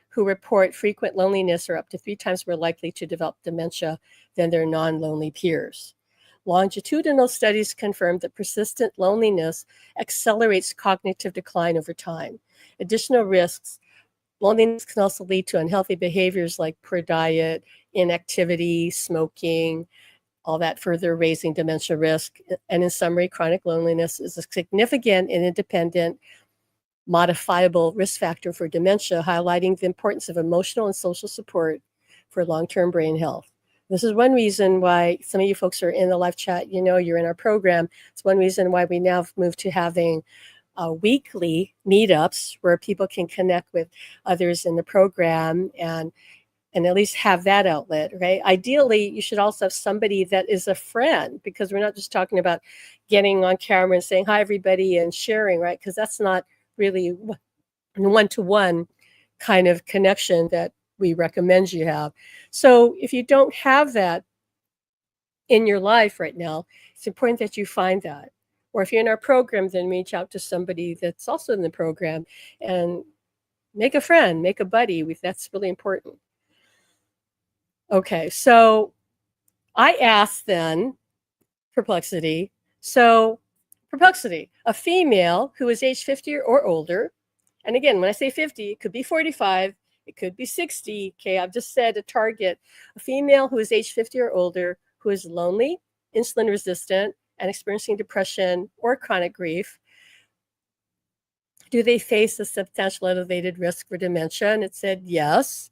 who report frequent loneliness are up to 3 times more likely to develop dementia than their non-lonely peers. Longitudinal studies confirm that persistent loneliness accelerates cognitive decline over time. Additional risks: loneliness can also lead to unhealthy behaviors like poor diet, inactivity, smoking, all that further raising dementia risk. And in summary, chronic loneliness is a significant and independent modifiable risk factor for dementia, highlighting the importance of emotional and social support for long-term brain health. This is one reason why some of you folks are in the live chat, you're in our program. It's one reason why we now have moved to having weekly meetups where people can connect with others in the program and at least have that outlet, right? Ideally, you should also have somebody that is a friend, because we're not just talking about getting on camera and saying, hi, everybody, and sharing, right? Because that's not really one-to-one kind of connection that we recommend you have. So if you don't have that in your life right now, it's important that you find that. Or if you're in our program, then reach out to somebody that's also in the program and make a friend, make a buddy. That's really important. Okay, so I asked then, Perplexity, a female who is age 50 or older, and again, when I say 50, it could be 45, it could be 60. Okay, I've just said a target, a female who is age 50 or older, who is lonely, insulin resistant, and experiencing depression or chronic grief. Do they face a substantial elevated risk for dementia? And it said yes.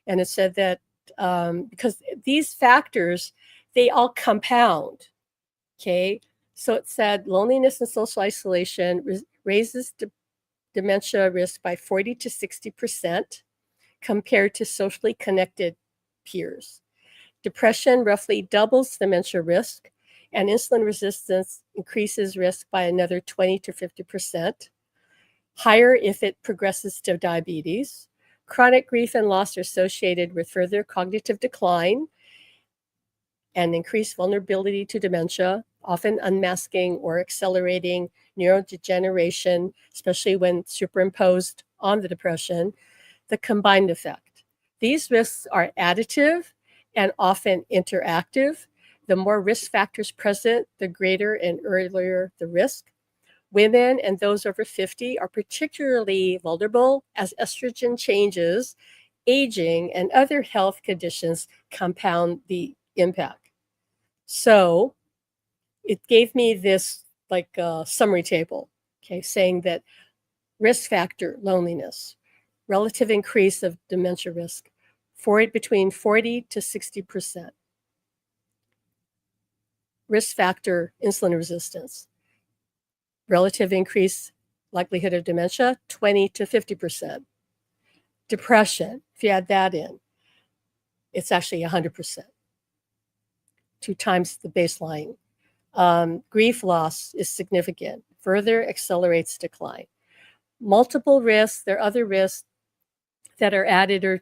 And it said that because these factors, they all compound. Okay, so it said loneliness and social isolation raises dementia risk by 40 to 60% compared to socially connected peers. Depression roughly doubles dementia risk, and insulin resistance increases risk by another 20 to 50%, higher if it progresses to diabetes. Chronic grief and loss are associated with further cognitive decline and increased vulnerability to dementia, often unmasking or accelerating neurodegeneration, especially when superimposed on the depression, the combined effect. These risks are additive and often interactive. The more risk factors present, the greater and earlier the risk. Women and those over 50 are particularly vulnerable as estrogen changes, aging, and other health conditions compound the impact. So it gave me this like summary table, okay, saying that risk factor, loneliness, relative increase of dementia risk, between 40 to 60%. Risk factor, insulin resistance, relative increase likelihood of dementia, 20 to 50%. Depression, if you add that in, it's actually 100%, 2 times the baseline. Grief loss is significant, further accelerates decline. Multiple risks, there are other risks that are added or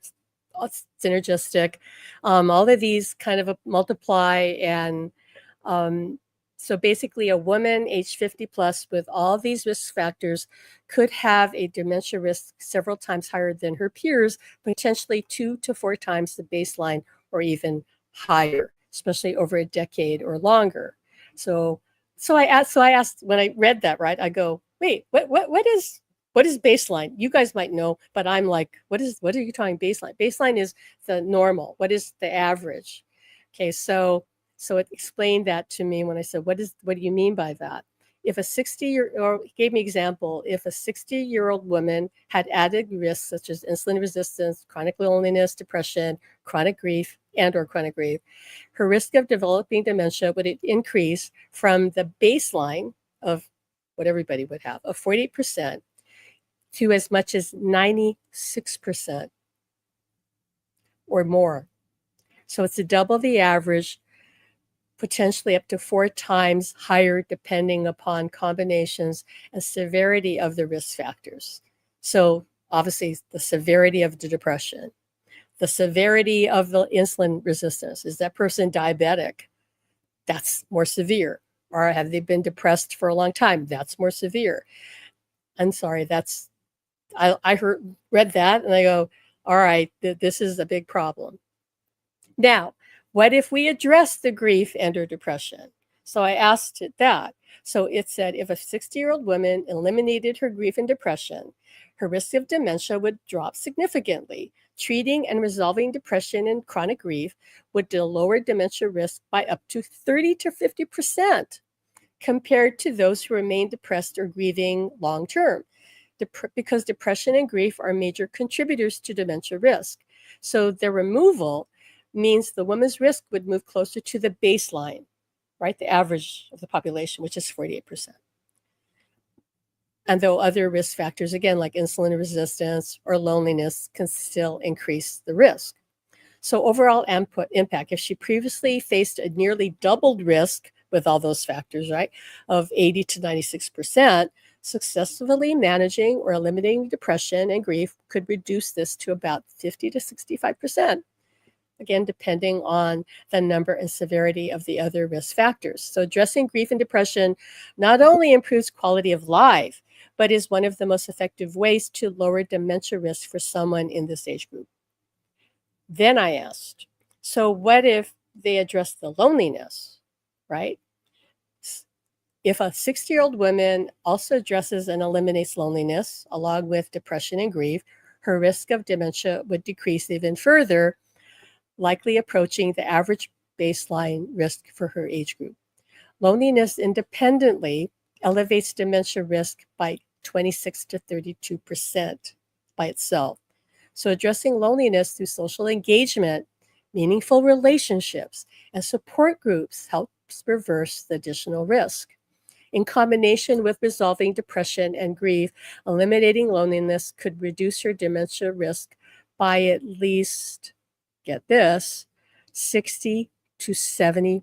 synergistic. All of these kind of multiply and So basically, a woman age 50 plus with all these risk factors could have a dementia risk several times higher than her peers, potentially 2 to 4 times the baseline or even higher, especially over a decade or longer. So I asked when I read that, right? I go, wait, what is baseline? You guys might know, but I'm like, what are you talking baseline? Baseline is the normal. What is the average? Okay, so it explained that to me when I said, what do you mean by that? If a 60-year, or he gave me example, if a 60-year-old woman had added risks such as insulin resistance, chronic loneliness, depression, chronic grief, or chronic grief, her risk of developing dementia would increase from the baseline of what everybody would have, of 48%, to as much as 96% or more. So it's a double the average, potentially up to 4 times higher depending upon combinations and severity of the risk factors. So obviously the severity of the depression, the severity of the insulin resistance. Is that person diabetic? That's more severe. Or have they been depressed for a long time? That's more severe. I'm sorry, I read that and I go, all right, this is a big problem. Now, what if we address the grief and/or depression? So I asked it that. So it said if a 60-year-old woman eliminated her grief and depression, her risk of dementia would drop significantly. Treating and resolving depression and chronic grief would lower dementia risk by up to 30 to 50% compared to those who remain depressed or grieving long term. Because depression and grief are major contributors to dementia risk. So their removal means the woman's risk would move closer to the baseline, right? The average of the population, which is 48%. And though other risk factors, again, like insulin resistance or loneliness, can still increase the risk. So overall impact, if she previously faced a nearly doubled risk with all those factors, right, of 80 to 96%, successfully managing or eliminating depression and grief could reduce this to about 50 to 65%. Again, depending on the number and severity of the other risk factors. So addressing grief and depression not only improves quality of life, but is one of the most effective ways to lower dementia risk for someone in this age group. Then I asked, so what if they address the loneliness, right? If a 60-year-old woman also addresses and eliminates loneliness, along with depression and grief, her risk of dementia would decrease even further, likely approaching the average baseline risk for her age group. Loneliness independently elevates dementia risk by 26 to 32% by itself. So addressing loneliness through social engagement, meaningful relationships, and support groups helps reverse the additional risk. In combination with resolving depression and grief, eliminating loneliness could reduce your dementia risk by at least, get this, 60 to 70%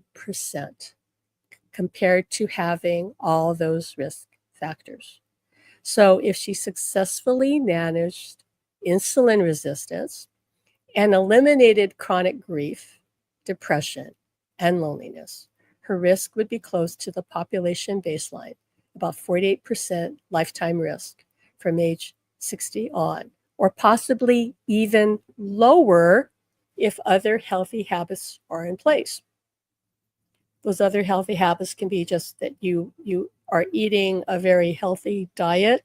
compared to having all those risk factors. So if she successfully managed insulin resistance and eliminated chronic grief, depression, and loneliness, her risk would be close to the population baseline, about 48% lifetime risk from age 60 on, or possibly even lower if other healthy habits are in place. Those other healthy habits can be just that you are eating a very healthy diet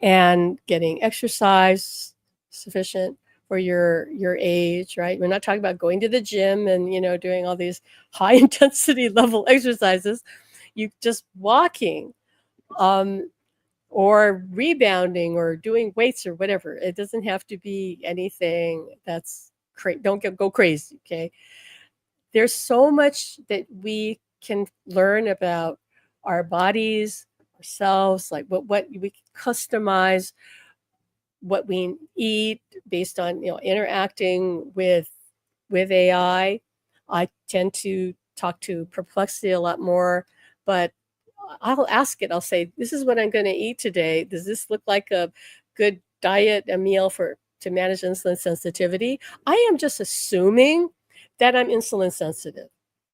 and getting exercise sufficient for your age, right? We're not talking about going to the gym and, doing all these high intensity level exercises. You just walking, or rebounding or doing weights or whatever. It doesn't have to be anything that's don't go crazy, okay? There's so much that we can learn about our bodies, ourselves, like what we can customize what we eat based on interacting with AI. I tend to talk to Perplexity a lot more, but I'll ask it. I'll say, "This is what I'm going to eat today. Does this look like a good diet, a meal to manage insulin sensitivity?" I am just assuming that I'm insulin sensitive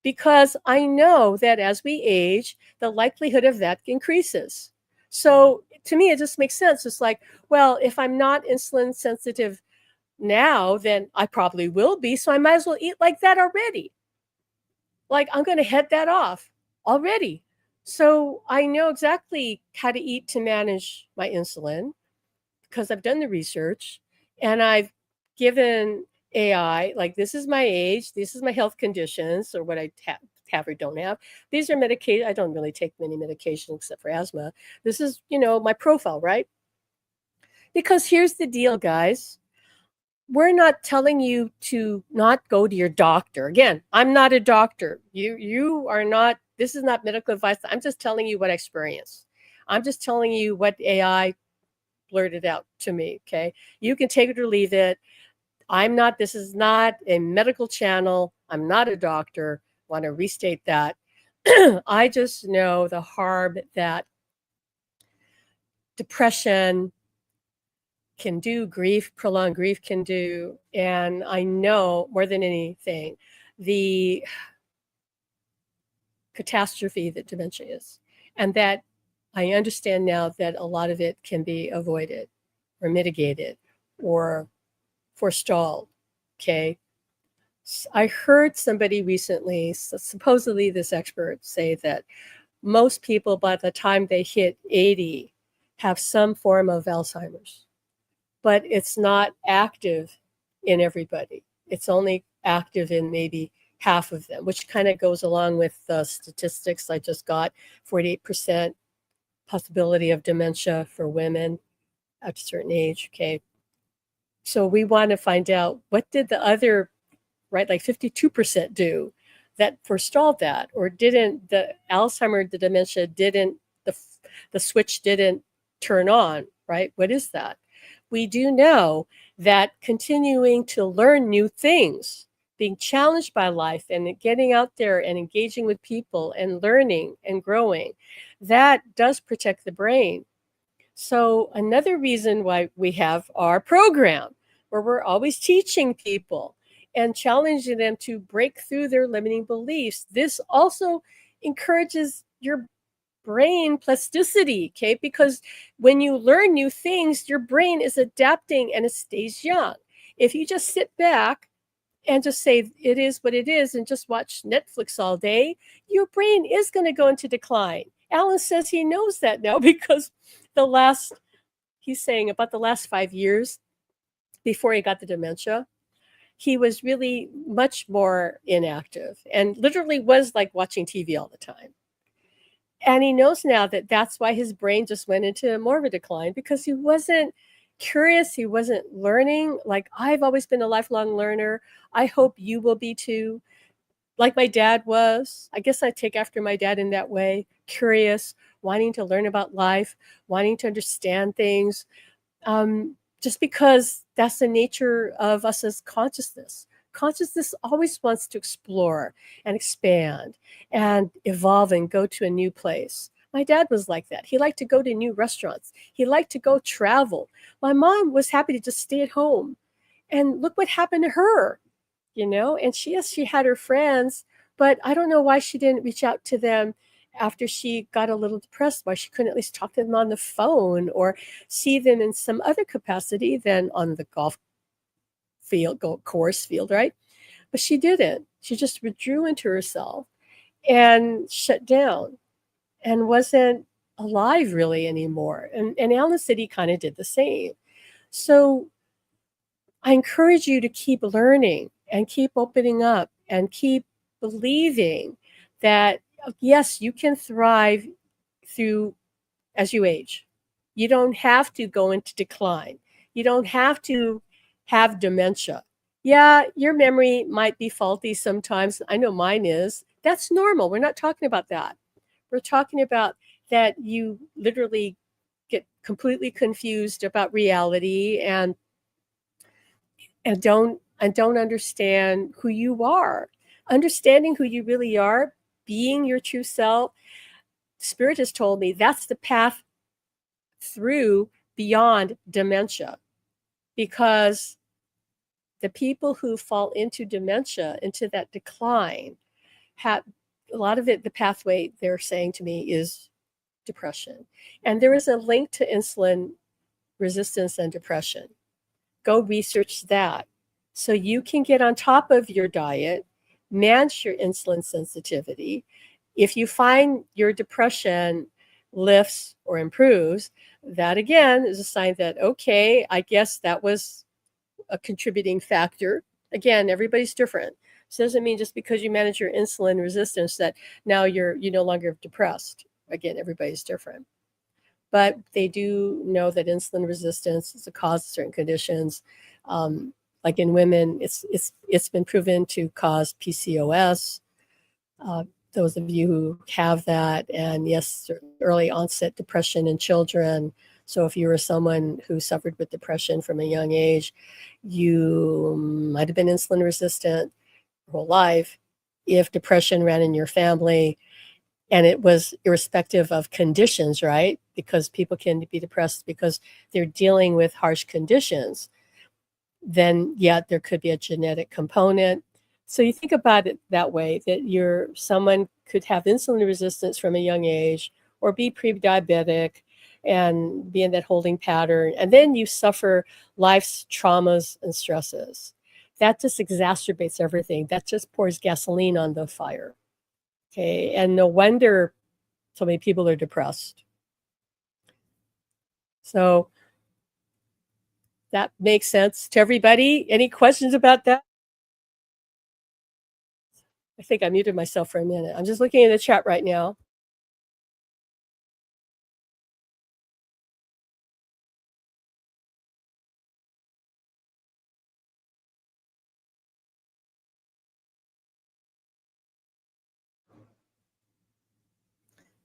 because I know that as we age, the likelihood of that increases. So to me, it just makes sense. It's like, well, if I'm not insulin sensitive now, then I probably will be. So I might as well eat like that already. Like I'm going to head that off already. So I know exactly how to eat to manage my insulin because I've done the research and I've given AI, like, this is my age, this is my health conditions, or what I have or don't have. These are medication. I don't really take many medications except for asthma. This is, my profile, right? Because here's the deal, guys. We're not telling you to not go to your doctor. Again, I'm not a doctor. You are not, this is not medical advice. I'm just telling you what I experience. I'm just telling you what AI blurted out to me, okay? You can take it or leave it. This is not a medical channel. I'm not a doctor. Want to restate that. I just know the harm that depression can do, prolonged grief can do. And I know more than anything, the catastrophe that dementia is. And that I understand now that a lot of it can be avoided or mitigated or forestalled. Okay. I heard somebody recently, supposedly this expert, say that most people by the time they hit 80 have some form of Alzheimer's, but it's not active in everybody. It's only active in maybe half of them, which kind of goes along with the statistics I just got. 48% possibility of dementia for women at a certain age. Okay. So we want to find out, what did the other, right, like 52% do that forestalled that? Or didn't the Alzheimer, the dementia didn't, the switch didn't turn on, right? What is that? We do know that continuing to learn new things, being challenged by life and getting out there and engaging with people and learning and growing, that does protect the brain. So another reason why we have our program, where we're always teaching people and challenging them to break through their limiting beliefs. This also encourages your brain plasticity, okay? Because when you learn new things, your brain is adapting and it stays young. If you just sit back and just say it is what it is and just watch Netflix all day, your brain is going to go into decline. Alan says he knows that now because he's saying about the last 5 years before he got the dementia, he was really much more inactive and literally was like watching TV all the time. And he knows now that that's why his brain just went into more of a decline, because he wasn't curious. He wasn't learning. Like, I've always been a lifelong learner. I hope you will be too. Like my dad was. I guess I take after my dad in that way. Curious, wanting to learn about life, wanting to understand things. Just because that's the nature of us as consciousness. Consciousness always wants to explore and expand and evolve and go to a new place. My dad was like that. He liked to go to new restaurants. He liked to go travel. My mom was happy to just stay at home. And look what happened to her, and she had her friends, but I don't know why she didn't reach out to them after she got a little depressed, why she couldn't at least talk to them on the phone or see them in some other capacity than on the golf course field, right? But she didn't. She just withdrew into herself and shut down and wasn't alive really anymore. And Alan said he kind of did the same. So I encourage you to keep learning and keep opening up and keep believing that, yes, you can thrive through as you age. You don't have to go into decline. You don't have to have dementia. Yeah, your memory might be faulty sometimes. I know mine is. That's normal. We're not talking about that. We're talking about that you literally get completely confused about reality and don't understand who you are. Understanding who you really are, being your true self. Spirit has told me that's the path through beyond dementia, because the people who fall into dementia, into that decline, a lot of it, the pathway they're saying to me is depression. And there is a link to insulin resistance and depression. Go research that so you can get on top of your diet, manage your insulin sensitivity. If you find your depression lifts or improves, that again is a sign that, okay, I guess that was a contributing factor. Again, everybody's different. So it doesn't mean just because you manage your insulin resistance that now you no longer depressed. Again, everybody's different. But they do know that insulin resistance is a cause of certain conditions. Like in women, it's been proven to cause PCOS. Those of you who have that, and yes, early onset depression in children. So if you were someone who suffered with depression from a young age, you might have been insulin resistant your whole life. If depression ran in your family, and it was irrespective of conditions, right? Because people can be depressed because they're dealing with harsh conditions, then yeah, there could be a genetic component. So you think about it that way, that someone could have insulin resistance from a young age or be pre-diabetic and be in that holding pattern. And then you suffer life's traumas and stresses. That just exacerbates everything. That just pours gasoline on the fire. Okay. And no wonder so many people are depressed. So that makes sense to everybody. Any questions about that? I think I muted myself for a minute. I'm just looking in the chat right now.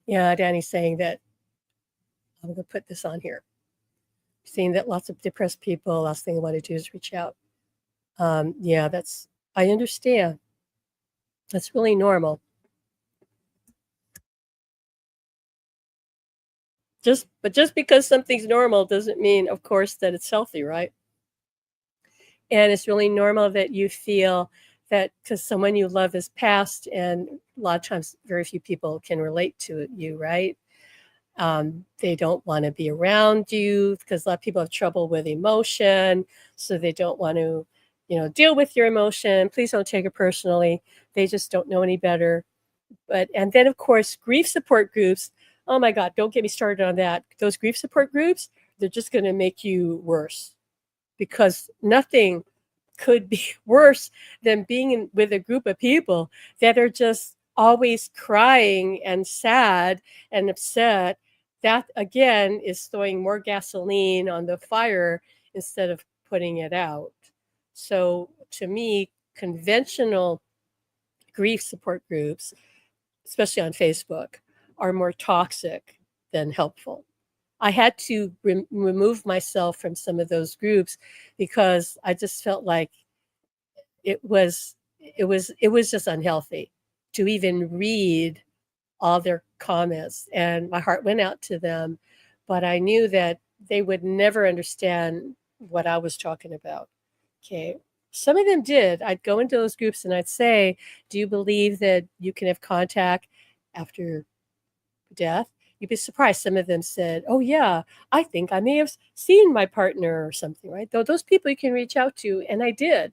Yeah, Danny's saying that I'm going to put this on here. Seeing that lots of depressed people, last thing they want to do is reach out. Yeah, I understand. That's really normal. But just because something's normal doesn't mean, of course, that it's healthy, right? And it's really normal that you feel that because someone you love is passed, and a lot of times very few people can relate to you, right? They don't want to be around you because a lot of people have trouble with emotion, so they don't want to, deal with your emotion. Please don't take it personally. They just don't know any better. And then of course, grief support groups. Oh my God, don't get me started on that. Those grief support groups, they're just going to make you worse because nothing could be worse than being with a group of people that are just always crying and sad and upset. That again is throwing more gasoline on the fire instead of putting it out. So to me, conventional grief support groups, especially on Facebook, are more toxic than helpful. I had to remove myself from some of those groups because I just felt like it was just unhealthy to even read all their comments, and my heart went out to them, but I knew that they would never understand what I was talking about. Okay. Some of them did. I'd go into those groups and I'd say, do you believe that you can have contact after death? You'd be surprised. Some of them said, oh yeah, I think I may have seen my partner or something, right? Though those people you can reach out to, and I did.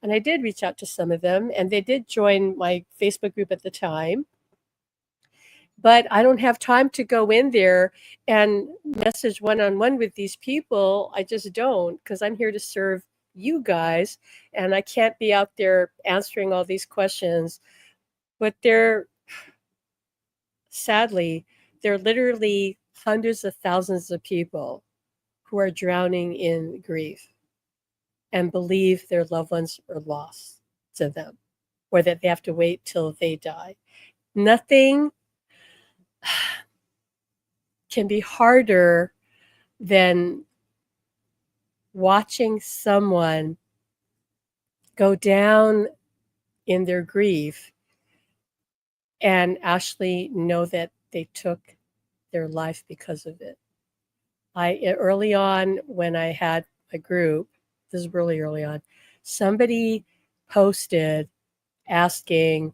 And I did reach out to some of them, and they did join my Facebook group at the time. But I don't have time to go in there and message one-on-one with these people. I just don't, because I'm here to serve you guys, and I can't be out there answering all these questions. But sadly, there are literally hundreds of thousands of people who are drowning in grief and believe their loved ones are lost to them, or that they have to wait till they die. Nothing can be harder than watching someone go down in their grief and actually know that they took their life because of it. Early on, when I had a group, this is really early on, somebody posted asking,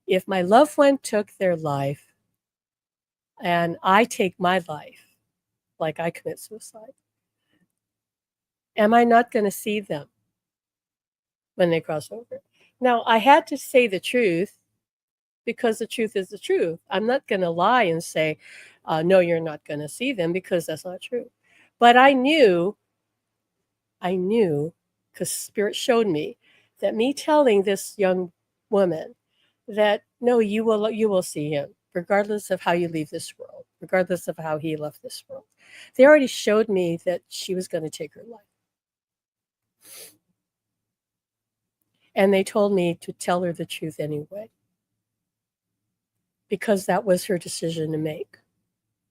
If my loved one took their life and I take my life, like I commit suicide, am I not going to see them when they cross over? Now, I had to say the truth because the truth is the truth. I'm not going to lie and say, no, you're not going to see them, because that's not true. But I knew, because Spirit showed me that me telling this young woman that, no, you will see him, regardless of how you leave this world, regardless of how he left this world. They already showed me that she was going to take her life. And they told me to tell her the truth anyway, because that was her decision to make.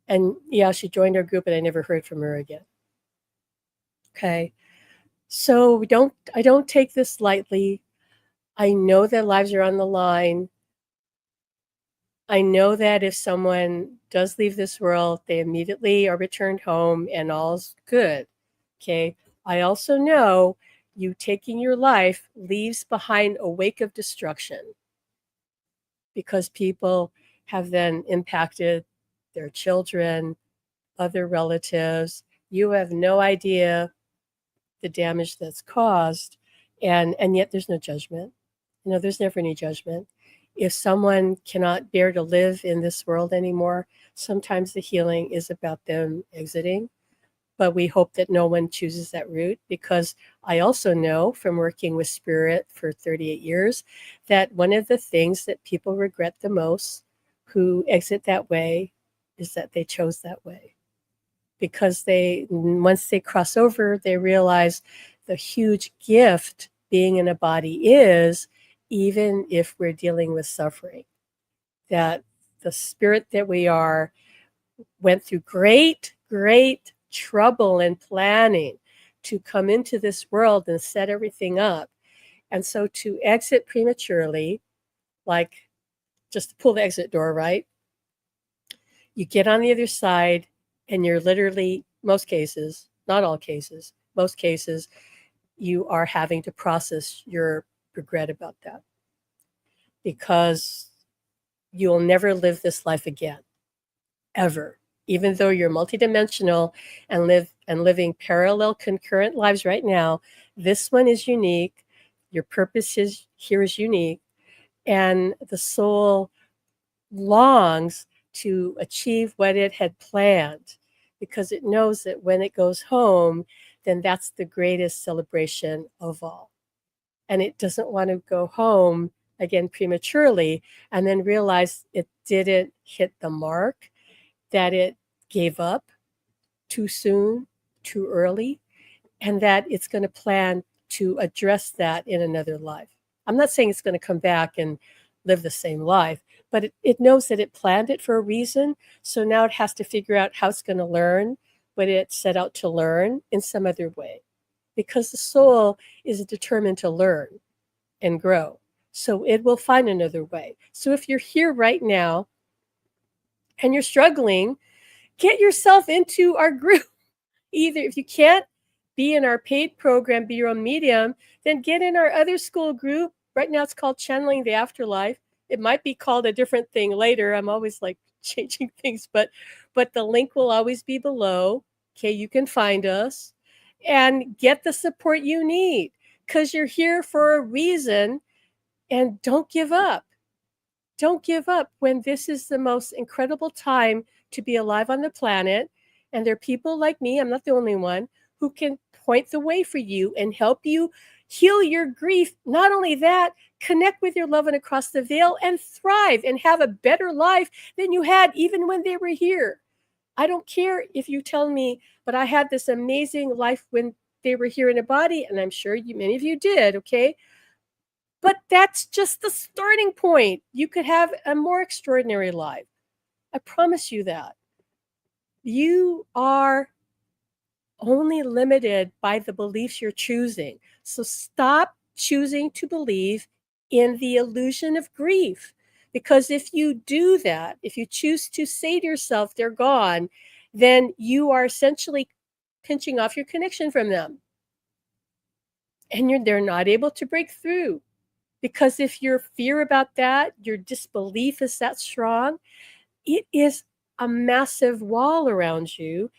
And yeah, she joined our group, and I never heard from her again. Okay. So I don't take this lightly. I know that lives are on the line. I know that if someone does leave this world, they immediately are returned home and all's good. Okay. I also know you taking your life leaves behind a wake of destruction, because people have then impacted their children, other relatives. You have no idea the damage that's caused, and yet there's no judgment. There's never any judgment. If someone cannot bear to live in this world anymore, sometimes the healing is about them exiting. But we hope that no one chooses that route, because I also know from working with Spirit for 38 years that one of the things that people regret the most who exit that way is that they chose that way. Because once they cross over, they realize the huge gift being in a body is, even if we're dealing with suffering, that the spirit that we are went through great trouble and planning to come into this world and set everything up. And so to exit prematurely, like just to pull the exit door, right? You get on the other side, and you're literally, most cases, not all cases, most cases, you are having to process your regret about that, because you'll never live this life again, ever. Even though you're multidimensional and living parallel concurrent lives right now, this one is unique. Your purpose here is unique, and the soul longs to achieve what it had planned, because it knows that when it goes home, then that's the greatest celebration of all. And it doesn't want to go home again prematurely and then realize it didn't hit the mark, that it gave up too soon, too early, and that it's going to plan to address that in another life. I'm not saying it's going to come back and live the same life, but it knows that it planned it for a reason. So now it has to figure out how it's going to learn what it set out to learn in some other way, because the soul is determined to learn and grow. So it will find another way. So if you're here right now and you're struggling, get yourself into our group. Either if you can't be in our paid program, be your own medium, then get in our other school group. Right now it's called Channeling the Afterlife. It might be called a different thing later. I'm always like changing things, but the link will always be below. Okay, you can find us and get the support you need, because you're here for a reason. And don't give up. Don't give up when this is the most incredible time to be alive on the planet. And there are people like me, I'm not the only one, who can point the way for you and help you heal your grief. Not only that, connect with your loved one across the veil and thrive and have a better life than you had even when they were here. I don't care if you tell me, but I had this amazing life when they were here in a body, and I'm sure many of you did, okay? But that's just the starting point. You could have a more extraordinary life. I promise you that. You are only limited by the beliefs you're choosing. So stop choosing to believe in the illusion of grief. Because if you do that, if you choose to say to yourself, they're gone, then you are essentially pinching off your connection from them. And they're not able to break through, Because if your fear about that, your disbelief is that strong, it is a massive wall around you,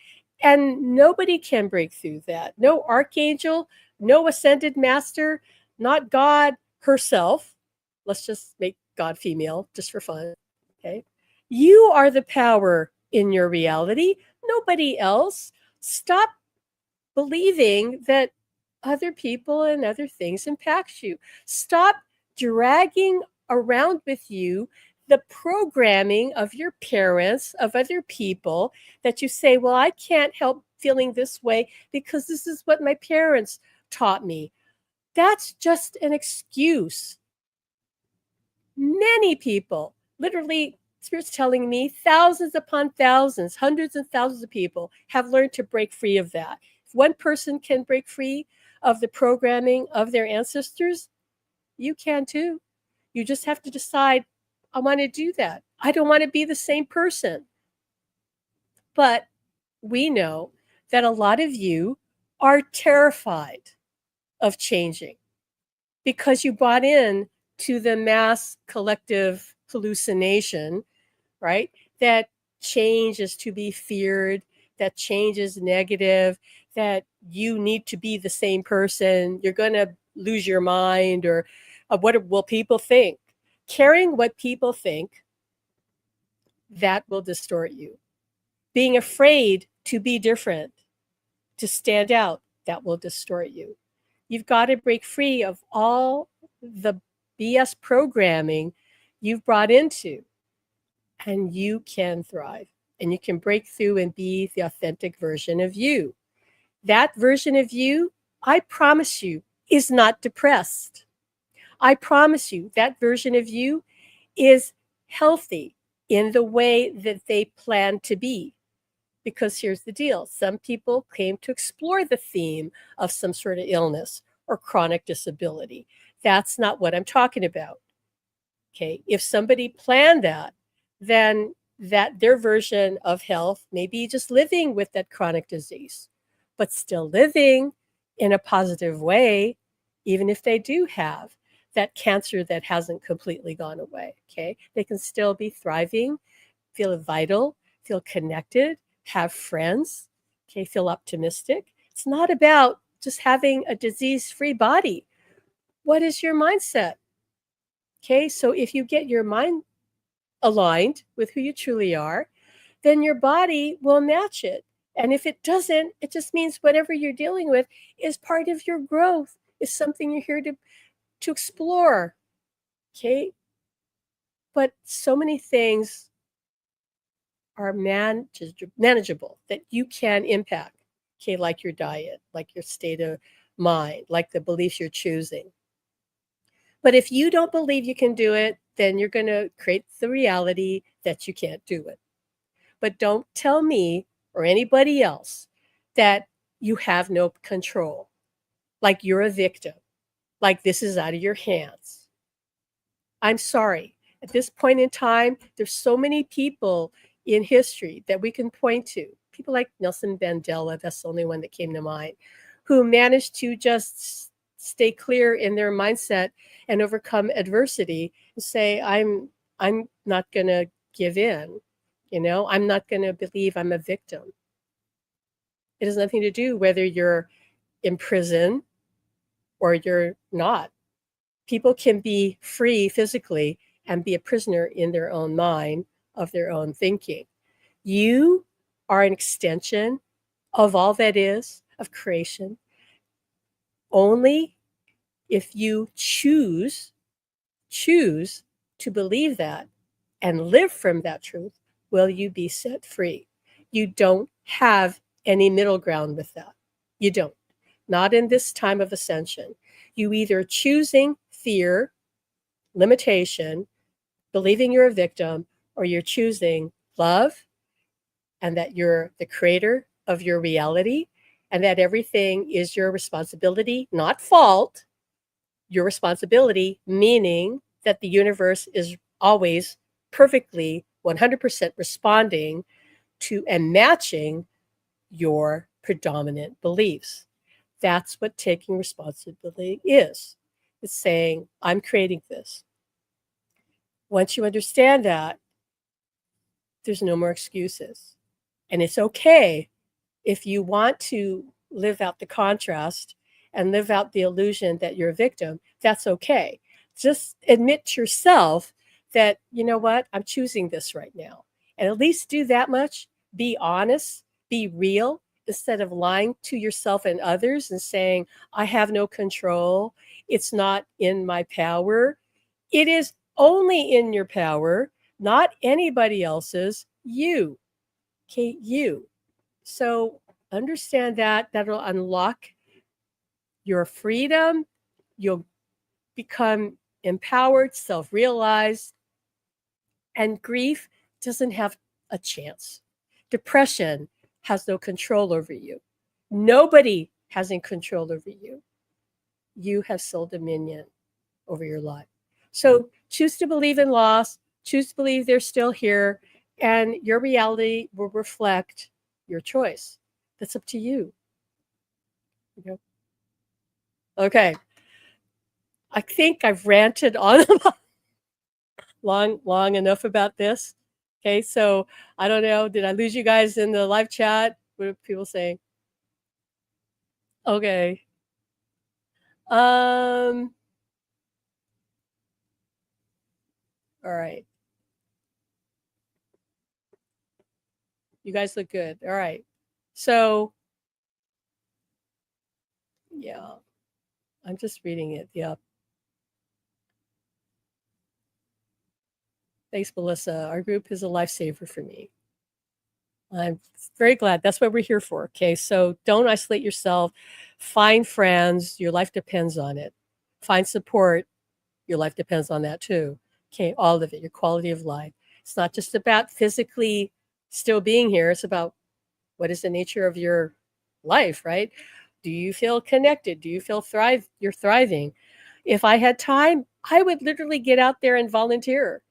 and nobody can break through that. No archangel, no ascended master, not God herself. Let's just make God female just for fun. Okay. You are the power in your reality, nobody else. Stop believing that other people and other things impact you. Stop dragging around with you the programming of your parents, of other people, that you say, well, I can't help feeling this way because this is what my parents taught me. That's just an excuse. Many people, literally, Spirit's telling me thousands upon thousands, hundreds and thousands of people have learned to break free of that. If one person can break free of the programming of their ancestors, you can too. You just have to decide, I want to do that. I don't want to be the same person. But we know that a lot of you are terrified of changing because you bought in to the mass collective hallucination, right? That change is to be feared, that change is negative, that you need to be the same person, you're going to lose your mind, or what will people think? Caring what people think, that will distort you. Being afraid to be different, to stand out, that will distort you. You've got to break free of all the BS programming you've brought into, and you can thrive, and you can break through and be the authentic version of you. That version of you, I promise you, is not depressed. I promise you that version of you is healthy in the way that they plan to be. Because here's the deal. Some people came to explore the theme of some sort of illness or chronic disability. That's not what I'm talking about. Okay. If somebody planned that, then that their version of health may be just living with that chronic disease, but still living in a positive way, even if they do have that cancer that hasn't completely gone away. Okay. They can still be thriving, feel vital, feel connected, have friends, okay, feel optimistic. It's not about just having a disease-free body. What is your mindset? Okay, so if you get your mind aligned with who you truly are, then your body will match it. And if it doesn't, it just means whatever you're dealing with is part of your growth, is something you're here to explore. Okay, but so many things are manageable, that you can impact, okay, like your diet, like your state of mind, like the beliefs you're choosing. But if you don't believe you can do it, then you're going to create the reality that you can't do it. But don't tell me or anybody else that you have no control, like you're a victim, like this is out of your hands. I'm sorry. At this point in time, there's so many people in history that we can point to. People like Nelson Mandela, that's the only one that came to mind, who managed to just stay clear in their mindset and overcome adversity and say, I'm not going to give in. I'm not going to believe I'm a victim. It has nothing to do whether you're in prison or you're not. People can be free physically and be a prisoner in their own mind of their own thinking. You are an extension of all that is, of creation. Only if you choose to believe that and live from that truth will you be set free. You don't have any middle ground with that. You don't. Not in this time of ascension. You either choosing fear, limitation, believing you're a victim, or you're choosing love and that you're the creator of your reality and that everything is your responsibility, not fault. Your responsibility, meaning that the universe is always perfectly 100% responding to and matching your predominant beliefs. That's what taking responsibility is. It's saying, I'm creating this. Once you understand that, there's no more excuses. And it's okay if you want to live out the contrast and live out the illusion that you're a victim. That's okay. Just admit to yourself that, you know what, I'm choosing this right now. And at least do that much. Be honest, be real, instead of lying to yourself and others and saying, I have no control. It's not in my power. It is only in your power, not anybody else's, you. Okay, you. So understand that. That'll unlock your freedom. You'll become empowered, self realized, and grief doesn't have a chance. Depression has no control over you. Nobody has any control over you. You have sole dominion over your life. So choose to believe in loss, choose to believe they're still here, and your reality will reflect your choice. That's up to you. Okay. I think I've ranted on long enough about this. Okay, so I don't know. Did I lose you guys in the live chat? What are people saying? Okay. All right. You guys look good. All right. So yeah, I'm just reading it. Yeah. Thanks, Melissa. Our group is a lifesaver for me. I'm very glad. That's what we're here for. Okay. So don't isolate yourself. Find friends. Your life depends on it. Find support. Your life depends on that too. Okay. All of it, your quality of life. It's not just about physically still being here. It's about what is the nature of your life, right? Do you feel connected? Do you feel you're thriving? If I had time, I would literally get out there and volunteer.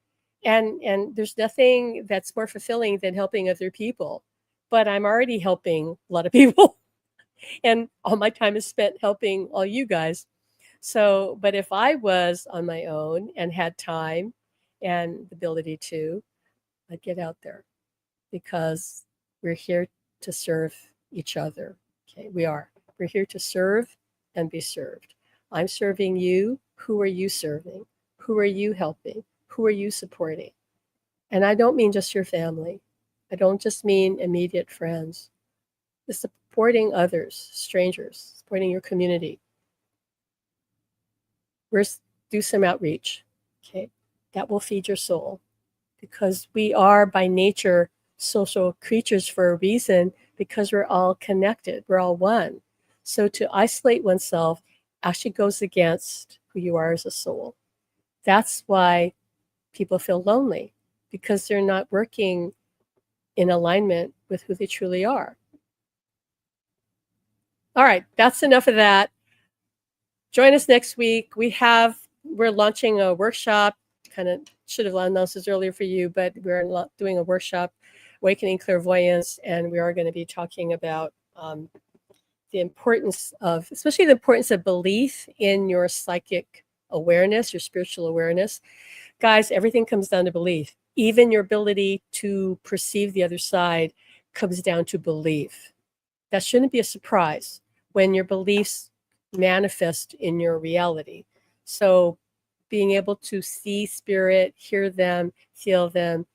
And there's nothing that's more fulfilling than helping other people. But I'm already helping a lot of people. And all my time is spent helping all you guys. So, but if I was on my own and had time and the ability to, I'd get out there because we're here to serve each other. Okay, we are. We're here to serve and be served. I'm serving you. Who are you serving? Who are you helping? Who are you supporting? And I don't mean just your family. I don't just mean immediate friends. It's supporting others, strangers, supporting your community. Do some outreach. Okay, that will feed your soul because we are by nature social creatures for a reason because we're all connected. We're all one. So to isolate oneself actually goes against who you are as a soul. That's why people feel lonely because they're not working in alignment with who they truly are. All right, that's enough of that. Join us next week. We're launching a workshop. Kind of should have announced this earlier for you, but we're doing a workshop, Awakening Clairvoyance, and we are going to be talking about the importance of, especially the importance of belief in your psychic awareness, your spiritual awareness. Guys, everything comes down to belief. Even your ability to perceive the other side comes down to belief. That shouldn't be a surprise when your beliefs manifest in your reality. So being able to see spirit, hear them, feel them,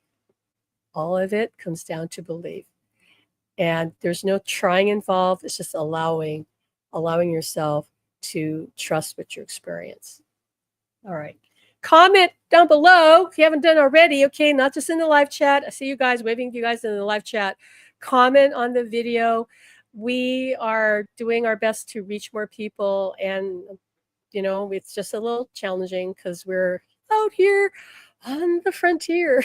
all of it comes down to belief. And there's no trying involved. It's just allowing yourself to trust what you experience. All right. Comment down below if you haven't done already. Okay, not just in the live chat. I see you guys, waving to you guys in the live chat. Comment on the video. We are doing our best to reach more people, and it's just a little challenging because we're out here on the frontier,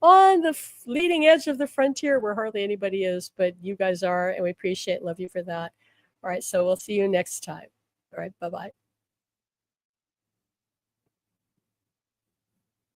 on the leading edge of the frontier where hardly anybody is, but you guys are, and we appreciate and love you for that. All right, so we'll see you next time. All right, bye-bye.